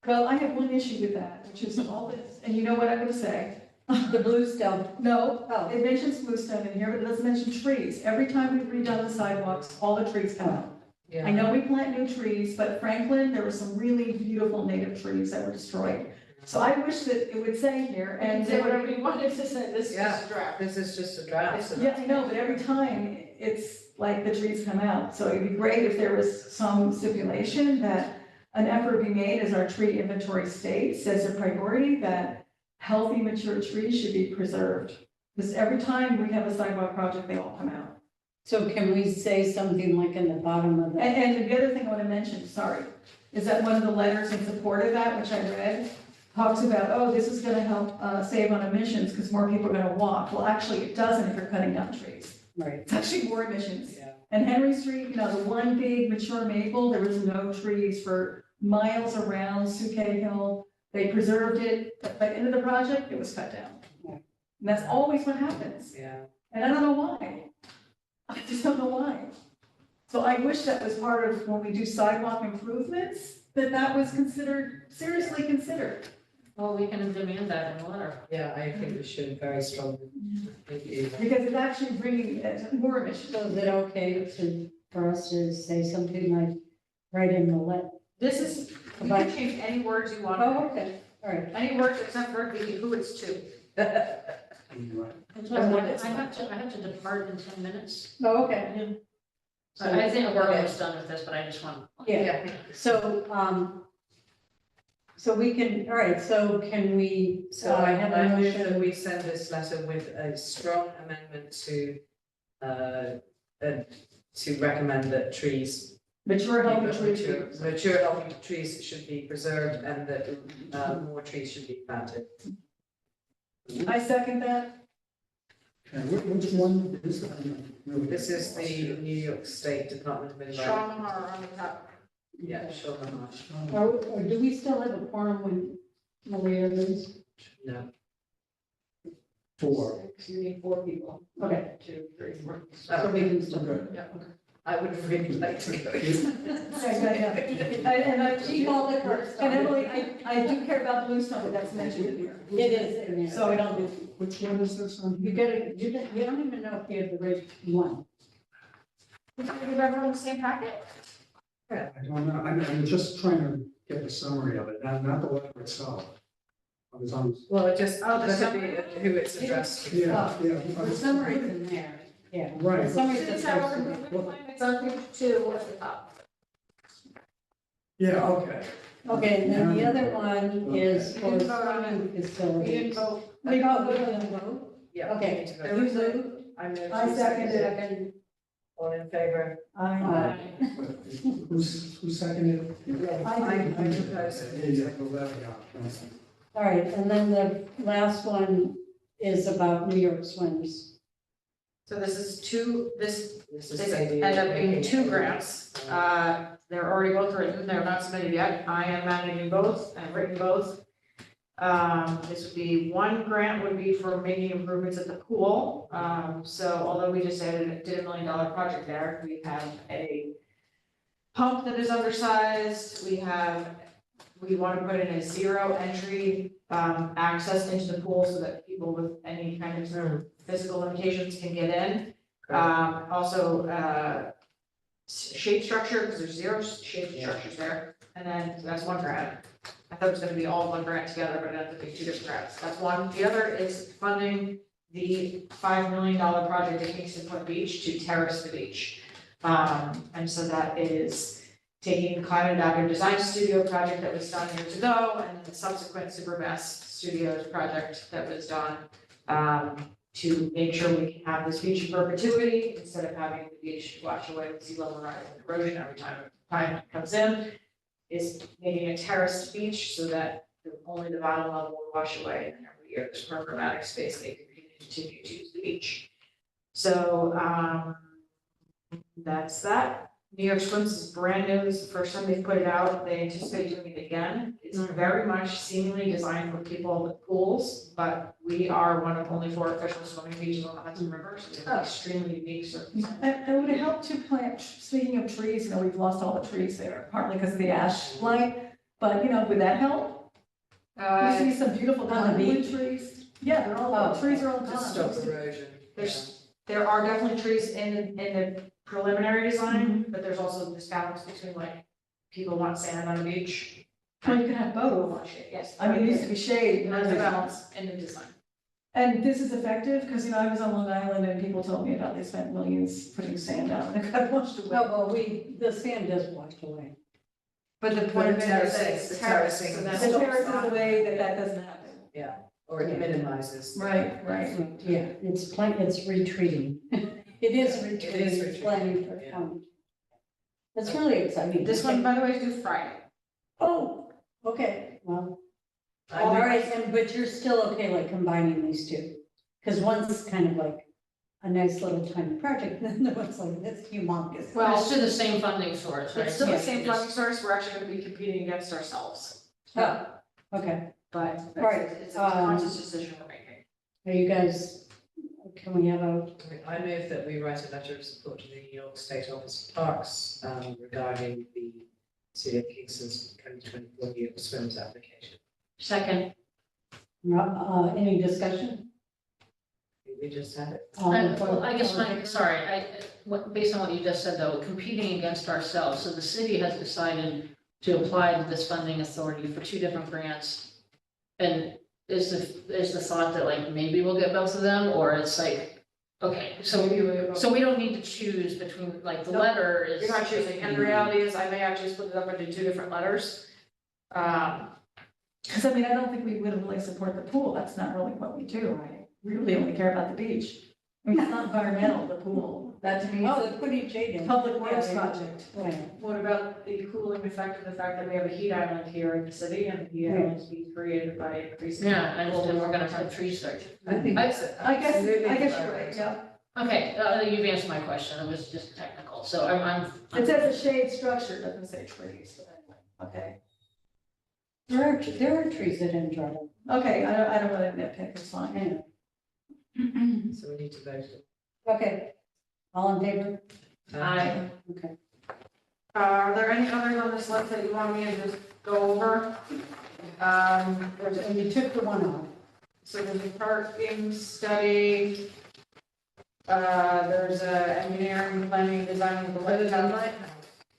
Well, I have one issue with that, which is all this, and you know what I'm gonna say?
The Bluestone,
No,
oh,
it mentions bluestone in here, but it doesn't mention trees. Every time we've redone the sidewalks, all the trees come out. I know we plant new trees, but Franklin, there were some really beautiful native trees that were destroyed. So I wish that it would say here,
And
and
say whatever you wanted to say, this is
Yeah.
just a draft.
This is just a draft. so
yeah, I know, but every time it's like the trees come out. So it'd be great if there was some stipulation that an effort be made as our tree inventory states as a priority that healthy mature trees should be preserved. Because every time we have a sidewalk project, they all come out.
so can we say something like in the bottom of the?
And the other thing I want to mention, sorry, is that one of the letters in support of that, which I read, talks about, oh, this is gonna help save on emissions because more people are gonna walk. Well, actually, it doesn't if you're cutting down trees.
Right,
It's actually more emissions.
Yeah.
And Henry Street, you know, the one big mature maple, there was no trees for miles around Suke Hill. They preserved it, but by the end of the project, it was cut down.
Yeah.
And that's always what happens.
Yeah.
And I don't know why. I just don't know why. So I wish that was part of when we do sidewalk improvements, that was considered, seriously considered.
Well, we can demand that in a letter.
Yeah, I think we should very strongly. Thank you.
Because it's actually bringing more emissions.
so is it okay for us to say something like, right in the
This is, you can change any words you want.
Oh, okay, all right.
Any words except for who it's to.
I have to depart in 10 minutes.
Oh, okay.
So I think we're almost done with this, but I just want.
Yeah, so, so we can, all right, so can we,
So
I
I
have a
move that
motion.
we send this letter with a strong amendment to recommend that trees,
Mature healthy trees.
mature healthy trees should be preserved and that more trees should be planted.
I second that.
And which one is that?
This is the New York State Department of Environment.
Sean Mahar on the top.
Yeah, sure,
Or do we still have a quorum when Maria leaves?
no.
4.
You need 4 people.
Okay,
2, 3, 4.
so we can still.
Okay.
I would really like to go.
And I,
She called it first.
and Emily, I do care about bluestone, but that's mentioned in here.
It is in there.
So we don't do.
Which one is this on?
You gotta, you don't even know if you have the right one.
Did you give everyone the same packet?
I don't know, I'm just trying to get the summary of it, not the letter itself. I was on,
Well, it just,
Oh, the
let it
summary?
be who it's addressed to.
yeah, yeah.
The summary's in there, yeah.
Right.
The summary's
Students
the
have
first
open
one.
improvement plan, it's on page 2 at the top.
Yeah, okay.
Okay, and then the other one is
We
for
didn't vote on it.
swimming
We
facilities.
didn't vote.
We got a vote?
Yeah.
Okay.
we need to vote.
Who moved?
I moved.
I
Who
seconded
Second.
All in favor?
Aye.
Who seconded it?
I propose
Yeah,
it.
yeah, the letter, yeah.
All right, and then the last one is about New York swims.
So this is
This is
They
Sadie
end up being
making
2
it.
grants. They're already both written, they're not submitted yet. I am managing both, I've written both. This would be, one grant would be for making improvements at the pool. So although we just did $1 million project there, we have a pump that is undersized. We want to put in a 0 entry access into the pool so that people with any kind of physical limitations can get in. Also, shade structure, because there's 0 shade structures there, and then that's 1 grant. I thought it was gonna be all 1 grant together, but it ended up being 2 different grants, that's one. The other is funding the $5 million project at Kingston Point Beach to terrace the beach. And so that is taking climate adaptive design studio project that was done years ago, and the subsequent Supermass Studios project that was done, to make sure we can have this beach in perpetuity, instead of having the beach wash away with sea level rise and erosion every time it comes in, is making a terraced beach so that only the bottom level will wash away, and every year there's programmatic space they can continue to use the beach. So, that's that. New York Swims is brand new, this is the first time they've put it out, they anticipate doing it again. It's very much seemingly designed for people with pools, but we are one of only 4 official swimming beaches on the Hudson River, so we have extremely unique circumstances.
And would it help to plant, speaking of trees, we've lost all the trees there, partly because of the ash blight, but, would that help? You see some beautiful
on the
cottonwood trees. Yeah, they're all, trees are all
To
gone.
stop erosion.
There are definitely trees in the preliminary design, but there's also this balance between people want sand on the beach.
Well, you can have
People
both.
want shade, yes.
I mean, it used to be shade.
There's a balance in the design.
And this is effective, because, I was on Long Island and people told me about, they spent millions putting sand down and it got washed away.
Well, the sand does wash away.
But the point of it is that it's
The
terrace,
terracing,
so
the
that's.
The
Stops
terrace is
that.
the way that doesn't happen.
Yeah, or it minimizes.
Right.
Yeah, it's retreating. It is retreating, it's
retreating,
planning for
yeah.
It's really exciting.
This one, by the way, is due Friday.
Oh, okay, well,
I
all
mean,
right, but you're still okay like combining these two? Because one's kind of like a nice little tiny project, and the other one's like this humongous.
Well, it's to the same funding source, right?
It's still the
Yeah.
same funding source, we're actually gonna be competing against ourselves,
Oh, okay,
but
All right,
it's a conscious decision we're making.
are you guys, can we have a,
I move that we write a letter of support to the New York State Office of Parks regarding the City of Kingston's 2024 New York Swims application.
Second,
any discussion?
We just had it.
well, I guess based on what you just said though, competing against ourselves, so the city has decided to apply to this funding authority for 2 different grants. And is the thought that maybe we'll get both of them, or it's okay, so we don't need to choose between, the
No,
letter is.
You're not choosing, and the reality is, I may actually split it up into 2 different letters.
Because, I don't think we would really support the pool, that's not really what we do, right? We really only care about the beach. It's not environmental, the pool, that to me
Oh,
is
they're putting shade
a
in.
public works
Yeah,
project.
Right.
What about the cooling effect of the fact that we have a heat island here in the city, and the heat island is being created by increasing.
Yeah, and we're gonna have trees there.
I think
I-
it's
I guess
absolutely
you're right,
environmental.
yeah.
Okay, you've answered my question, it was just technical, so I'm.
It says a shade structure, it doesn't say trees, but anyway, okay.
There are trees that didn't dry up.
Okay, I don't want to nitpick, it's fine.
Anyway,
So we need to vote.
okay, all in favor?
Aye.
Okay.
Are there any others on this list that you want me to just go over?
And you took the one off.
So there's a parking study. There's a engineering, planning, design of the lighthouse.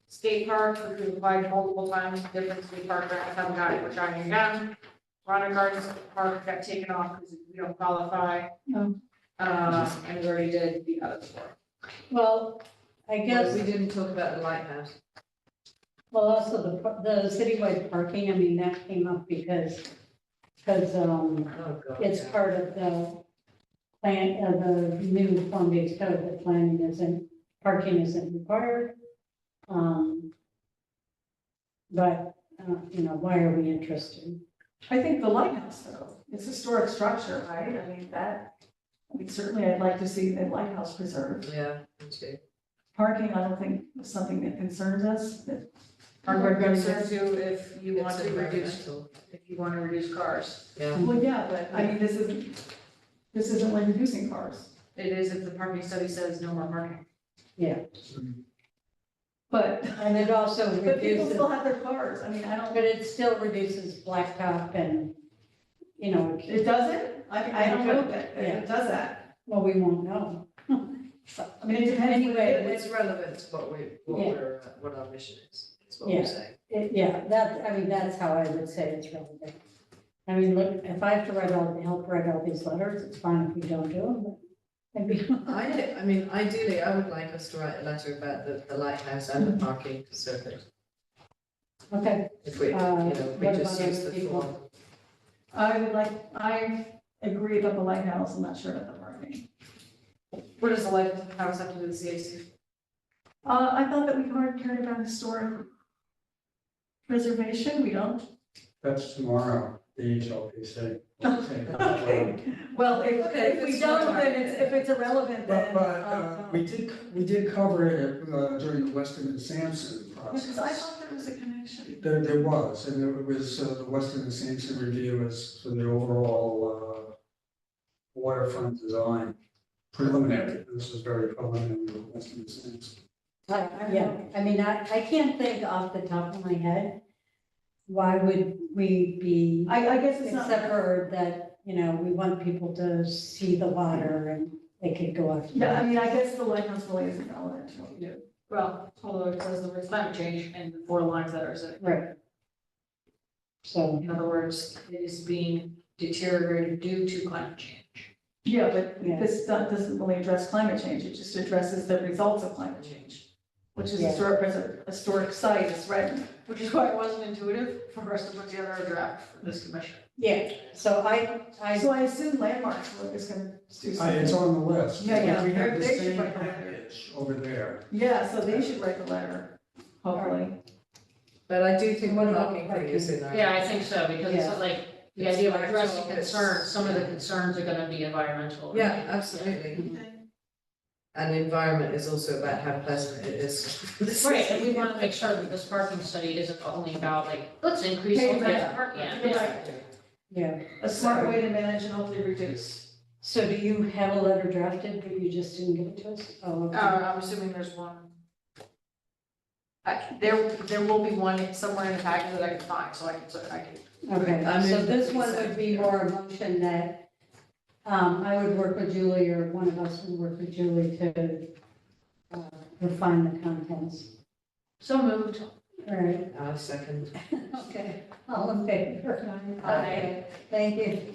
Skate park, which we've applied multiple times, different skate park grants, haven't got it, we're trying again. Rhonda Gardens Park got taken off because we don't qualify.
Oh.
And we already did the other 4.
Well, I guess,
We didn't talk about the lighthouse.
well, also the citywide parking, that came up because
Oh, God.
it's
yeah.
part of the plan, of the new form-based code, that parking isn't required. But, why are we interested?
I think the lighthouse though, it's a historic structure, right? Certainly I'd like to see the lighthouse preserved.
Yeah, me too.
Parking, I don't think is something that concerns us, that
Hardware concerns you if you want
It's
to reduce,
environmental.
if you want to reduce cars.
Yeah.
well, yeah, but this isn't like reducing cars.
It is if the parking study says no more parking.
Yeah,
But,
and it also
but people
reduces,
still have their cars, I don't.
but it still reduces blacktop and,
It doesn't? I don't know that
Yeah.
it does that.
well, we won't know.
I mean, it depends.
Anyway,
It's relevant to what our mission is what we're
Yeah.
saying.
That's how I would say it's relevant. I mean, look, if I have to help write all these letters, it's fine if we don't do them, but it'd be.
I mean, ideally, I would like us to write a letter about the lighthouse and the parking circuit.
Okay,
If we,
what
we just
about
use
other
the
people?
form.
I agree about the lighthouse, I'm not sure about the parking.
What does the lighthouse have to do with CAC?
I thought that we cared about historic preservation, we don't.
That's tomorrow, the HLPC.
Okay, well, if we don't, then if it's irrelevant, then.
But we did cover it during the Weston and Sampson
Because I
process.
thought there was a connection.
There was, and it was the Weston and Sampson review as for the overall waterfront design. Preliminary, this was very preliminary with Weston and Sampson.
Yeah, I mean, I can't think off the top of my head, why would we be,
I guess it's not.
except for that, we want people to see the water and they could go up.
Yeah, I mean, I guess the lighthouse really isn't relevant to what we do.
Well, although it says the word climate change and the 4 lines that are said.
Right. So,
In other words, it is being deteriorated due to climate change.
Yeah, but
Yeah.
this doesn't really address climate change, it just addresses the results of climate change, which is
Yeah.
historic site, it's right.
Which is why it wasn't intuitive for us to put together a draft for this commission.
yeah, so
So I assume landmarks work is gonna do
It's
something.
on the list.
Yeah.
We have the
They should
same
write the letter.
package over there.
Yeah, so they should write the letter, hopefully.
But I do think
What
the
about
parking thing is in our.
Yeah, I think so, because it's
Yeah.
like, the
It's
idea of
like
addressing
it's-
concerns, some of the concerns are gonna be environmental.
Yeah, absolutely. And environment is also about how pleasant it is.
Right, and we wanna make sure that this parking study isn't only about like, let's increase
Hey,
open
yeah.
parking.
Yeah.
yeah.
A smart way to manage and hopefully reduce.
So do you have a letter drafted, but you just didn't give it to us? Oh, okay.
I'm assuming there's one. There will be one somewhere in the package that I can find, so I can.
Okay,
I mean,
so this one would be more a motion that I would work with Julie, or one of us would work with Julie to refine the contents.
So moved.
All right,
Second.
okay, all in favor?
Aye.
Thank you.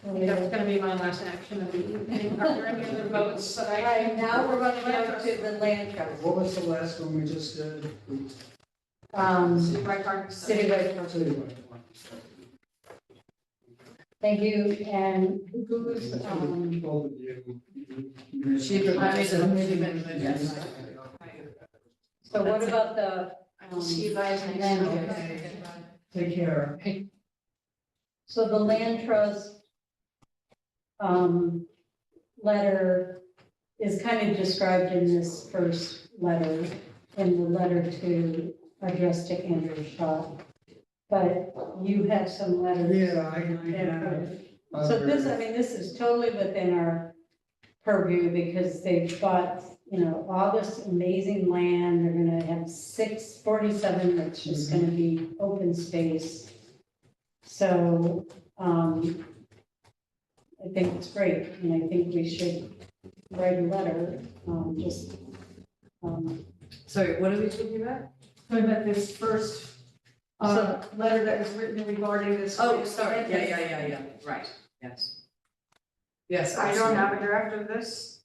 That's gonna be my last action of the evening. Are there any other votes that
All
I?
right, now we're going to go to the land trust.
What was the last one we just did?
Citywide parking study.
Citywide. Thank you, and who's,
She provided a movement,
yes. So what about the,
See you guys next
land
time.
trust?
Take care.
So the land trust letter is kind of described in this first letter, in the letter to address to Andrew Shaw. But you have some letters.
Yeah, I have.
So this, I mean, this is totally within our purview because they've got, all this amazing land. They're gonna have 647 that's just gonna be open space. So, I think it's great, and I think we should write a letter,
sorry, what are we talking about?
Talking about this first, letter that was written regarding this.
Oh, sorry, yeah, right, yes. Yes.
I don't have a draft of this.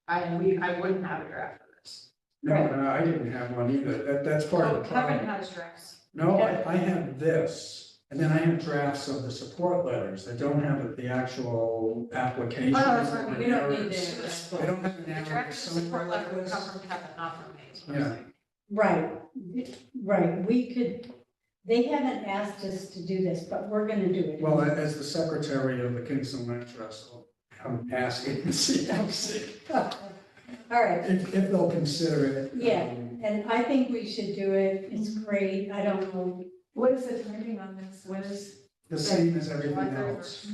I wouldn't have a draft of this.
No, I didn't have one either. That's part of the
Kevin
problem.
has drafts.
No, I have this, and then I have drafts of the support letters. I don't have the actual application.
Oh, no, that's fine.
We don't need
Narratives.
to.
I don't have an
The
narrative
draft of the
somewhere
support
like
letter would
this.
come from Kevin, not from me. is what I'm
Yeah.
saying.
right, they haven't asked us to do this, but we're gonna do it.
Well, as the secretary of the Kingston Land Trust, I'm asking the CLC
All right,
if they'll consider it.
Yeah. and I think we should do it, it's great, I don't know,
What is the timing on this? When is?
The same as everything
July
else.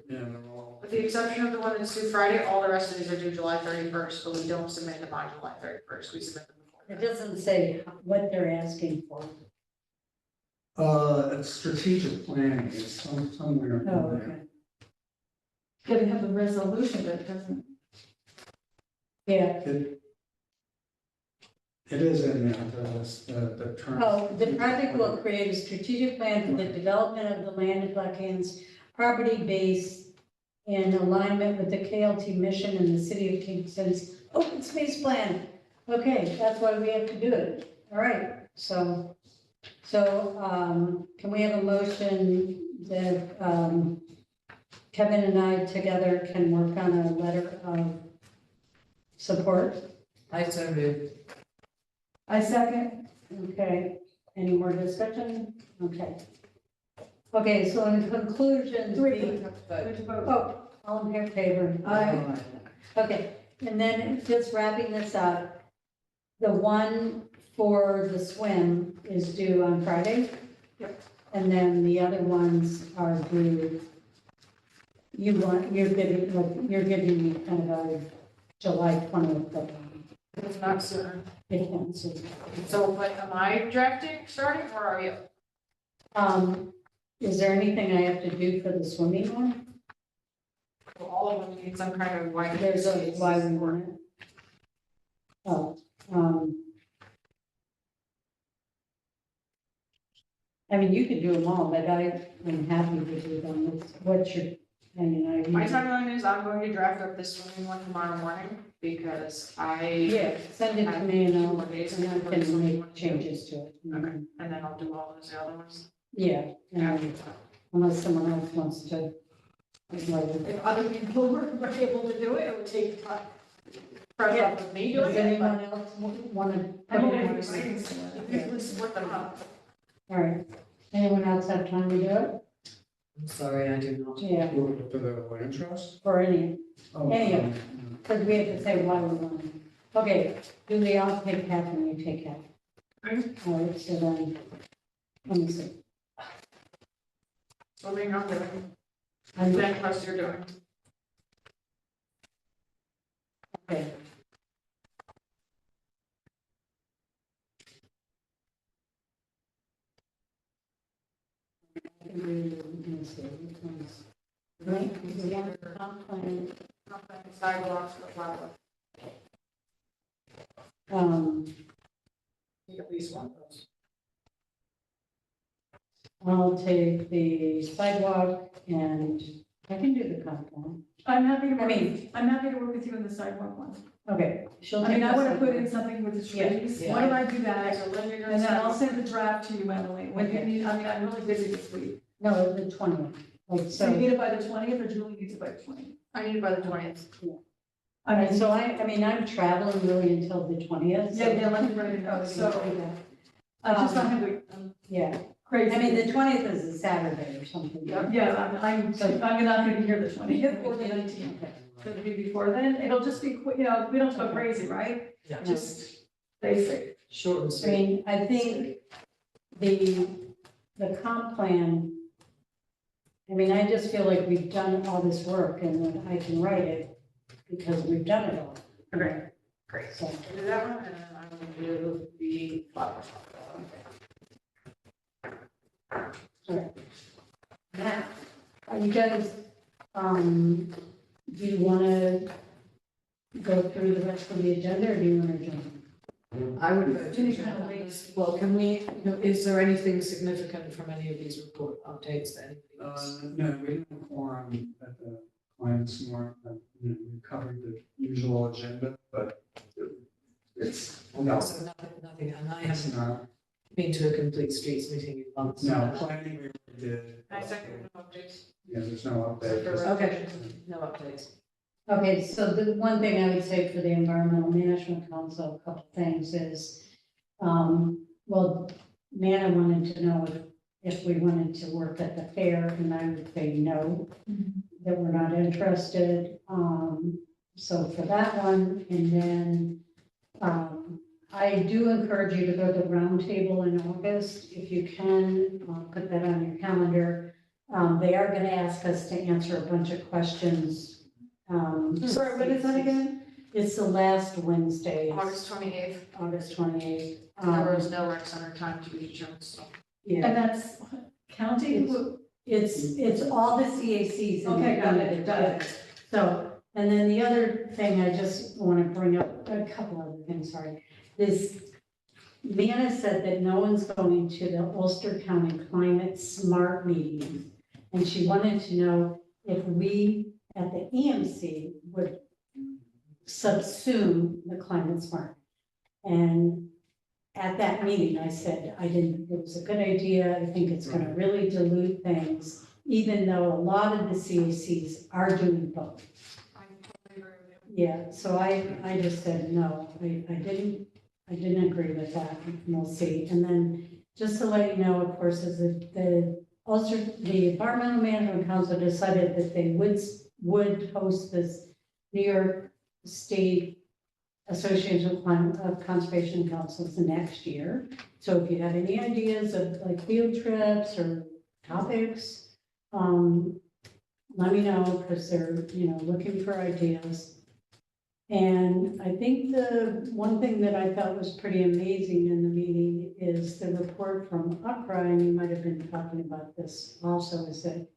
Yeah, they're all.
With the exception of the one that's due Friday, all the rest of these are due July 31st, but we don't submit them on July 31st, we submit them before
it
that.
doesn't say what they're asking for.
It's strategic planning, it's somewhere. in
Oh,
there.
okay.
Gotta have the resolution, but it doesn't.
Yeah,
It is in there, the term.
oh, the project will create a strategic plan for the development of the land in Black Hands property base in alignment with the KLT mission and the city of Kingston's open space plan. Okay, that's why we have to do it. All right, so, can we have a motion that, Kevin and I together can work on a letter of support?
I so move.
I second.
Okay, any more discussion? Okay. Okay, so in conclusion,
Three.
the,
Vote.
oh, all in favor?
Aye.
Okay, and then just wrapping this up, the one for the swim is due on Friday?
Yep.
And then the other ones are due, you're giving me kind of a July 20th deadline.
It's not certain.
If that's it.
So, but am I drafting, starting, or are you?
Is there anything I have to do for the swimming one?
Well, all of them need some kind of why.
There's a why we want it. Oh, I mean, you could do them all, but I am happy to do them. What's your, I mean,
My timeline is I'm going to draft up this swimming one tomorrow morning because
Yeah, send it to me and I'll,
days
and I
before the
can
swimming
make
one.
changes to it.
Okay, and then I'll do all those other ones.
Yeah, and unless someone else wants to.
If other people were able to do it, it would take time. Pressure off of me doing
Does
it,
anyone else want to?
but I'm only writing some, usually split them up.
All right, anyone else have time to do it?
I'm sorry, I do not.
Yeah,
For the land trust?
for any,
Oh,
Any of because we have to say why we want it. Okay, do we all take half and you take half? All right, so then, let me see.
Swimming, I'm doing,
I'm,
then plus you're doing.
okay. Let me see, which one's- Right, the one comp plan,
Sidewalks, blah, blah, blah. At least one of those.
I'll take the sidewalk and I can do the comp plan.
I'm happy to
I
work,
mean-
I'm happy to work with you in the sidewalk one.
Okay. she'll
I mean,
take
I
the
want to put
sidewalk.
in something with the
Yeah,
trees.
yeah.
Why don't I do that?
So then you're
And then I'll
gonna
send the draft to you, Emily, when you
Okay.
need, I mean, I'm really busy this week.
No, the 20th, like,
So you
so,
need it by the 20th, or Julie needs it by the 20th?
I need it by the 20th.
I mean,
so I mean, I'm traveling really until the 20th. so-
yeah, let me write it down, so I just don't have to,
Yeah,
crazy.
I mean, the 20th is a Saturday or something.
Yeah, I'm not gonna be here the 20th or the 19th.
Okay.
So it'll be before then, it'll just be quick, you know, we don't go crazy, right?
Yeah.
Just basic.
Short and
I
sweet.
mean, I think the comp plan, I mean, I just feel like we've done all this work and that I can write it because we've done it all.
Okay, great.
So,
I'll do that one, and then I'm gonna do the flowers.
Now, are you guys, do you want to go through the rest of the agenda or do you want to jump?
I would vote.
Do you kind of wait?
Well, can we, is there anything significant from any of these report updates that anybody wants?
No, we didn't have a quorum at the client's more, we covered the usual agenda, but it's, no,
So nothing, and I
it's
haven't
not,
been to a complete streets meeting in months.
no, planning we already did.
I second the updates.
Yeah, there's no update.
Okay, no updates.
Okay, so the one thing I would say for the Environmental Management Council, a couple things is, well, Nana wanted to know if we wanted to work at the fair, and I would say no, that we're not interested. So for that one, and then, I do encourage you to go to the roundtable in August, if you can, put that on your calendar. They are gonna ask us to answer a bunch of questions.
Sorry, what is that again?
It's the last Wednesday,
August 28th,
August 28th.
there was no rec center time to be determined, so.
Yeah,
And that's county?
it's all the CACs. in the
Okay, got it,
county.
got it.
So, And then the other thing, I just want to bring up a couple other things, sorry, is Nana said that no one's going to the Ulster County Climate Smart meetings. And she wanted to know if we at the EMC would subsume the Climate Smart. And at that meeting, I said, I didn't think it was a good idea. I think it's going to really dilute things, even though a lot of the CACs are doing both. Yeah, so I just said, no, I didn't agree with that, and we'll see. And then, just to let you know, of course, is that the Environmental Management Council decided that they would host this New York State Association of Conservation Councils the next year. So if you have any ideas of like field trips or topics, let me know, because they're, looking for ideas. And I think the one thing that I thought was pretty amazing in the meeting is the report from UCRA, and you might have been talking about this also, is that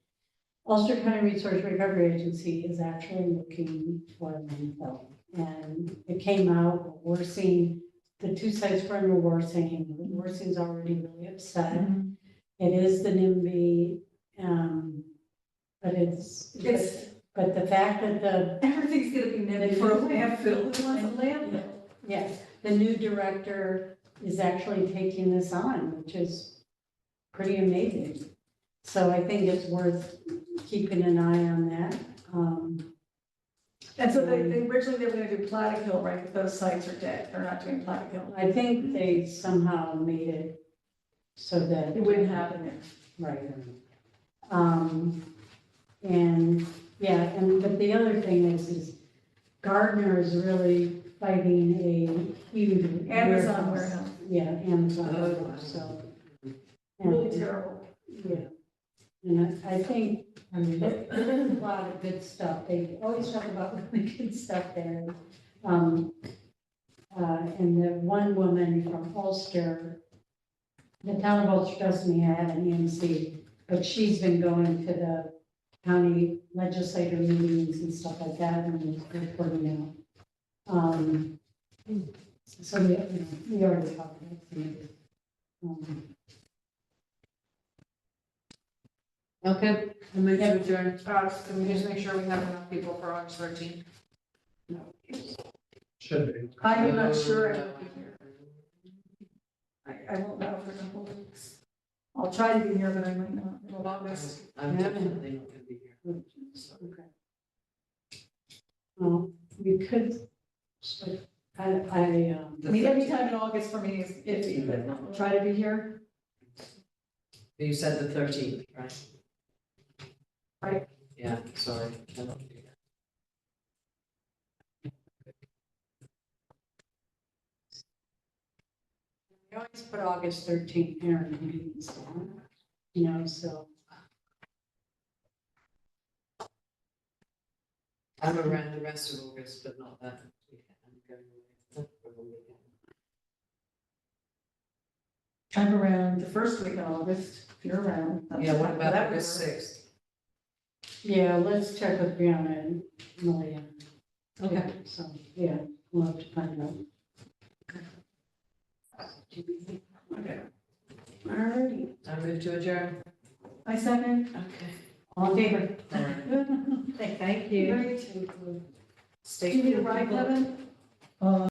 Ulster County Resource Recovery Agency is actually looking for a landfill. And it came out, Worsing, the two sites were in Worsing, Worsing's already really upset. It is the NIMBY, but the fact that
Everything's gonna be NIMBY for a landfill, who wants a landfill?
yeah, the new director is actually taking this on, which is pretty amazing. So I think it's worth keeping an eye on that.
And so they originally they were gonna do Platic Hill, right, but those sites are dead, they're not doing Platic Hill.
I think they somehow made it so that.
It wouldn't happen there.
Right. And, but the other thing is Gardner is really fighting a huge.
Amazon warehouse,
Yeah, Amazon warehouse, so.
really
and-
terrible.
Yeah, and I think, there's a lot of good stuff, they always talk about really good stuff there. And the one woman from Ulster, the town of Ulster doesn't have an EMC, but she's been going to the county legislator meetings and stuff like that, and reporting out. So we already talked about it.
Okay, I'll move to adjourn.
Can we just make sure we have enough people for August 13th?
Should be.
I'm not sure I will be here. I won't know for a couple of weeks. I'll try to be here, but I might not.
Well, August, I'm definitely not gonna be here.
Okay. Well, we could, I,
I mean, any time in August for me is iffy, but I'll try to be here.
You said the 13th, right?
Right.
Yeah, sorry, cannot do that.
I always put August 13th here in meetings, so.
I'm around the rest of August, but not that weekend. I'm going away for the weekend.
I'm around the first week in August, if you're around.
Yeah, what about
That would
August
work.
6th?
Yeah, let's check with Brianna and Malia.
Okay.
So, yeah, we'll have to find out.
Okay.
All right,
I move to adjourn.
I second.
Okay.
all in favor?
All right.
Thank you.
Great.
Stay
Do you need a
tuned,
ride,
people.
Kevin?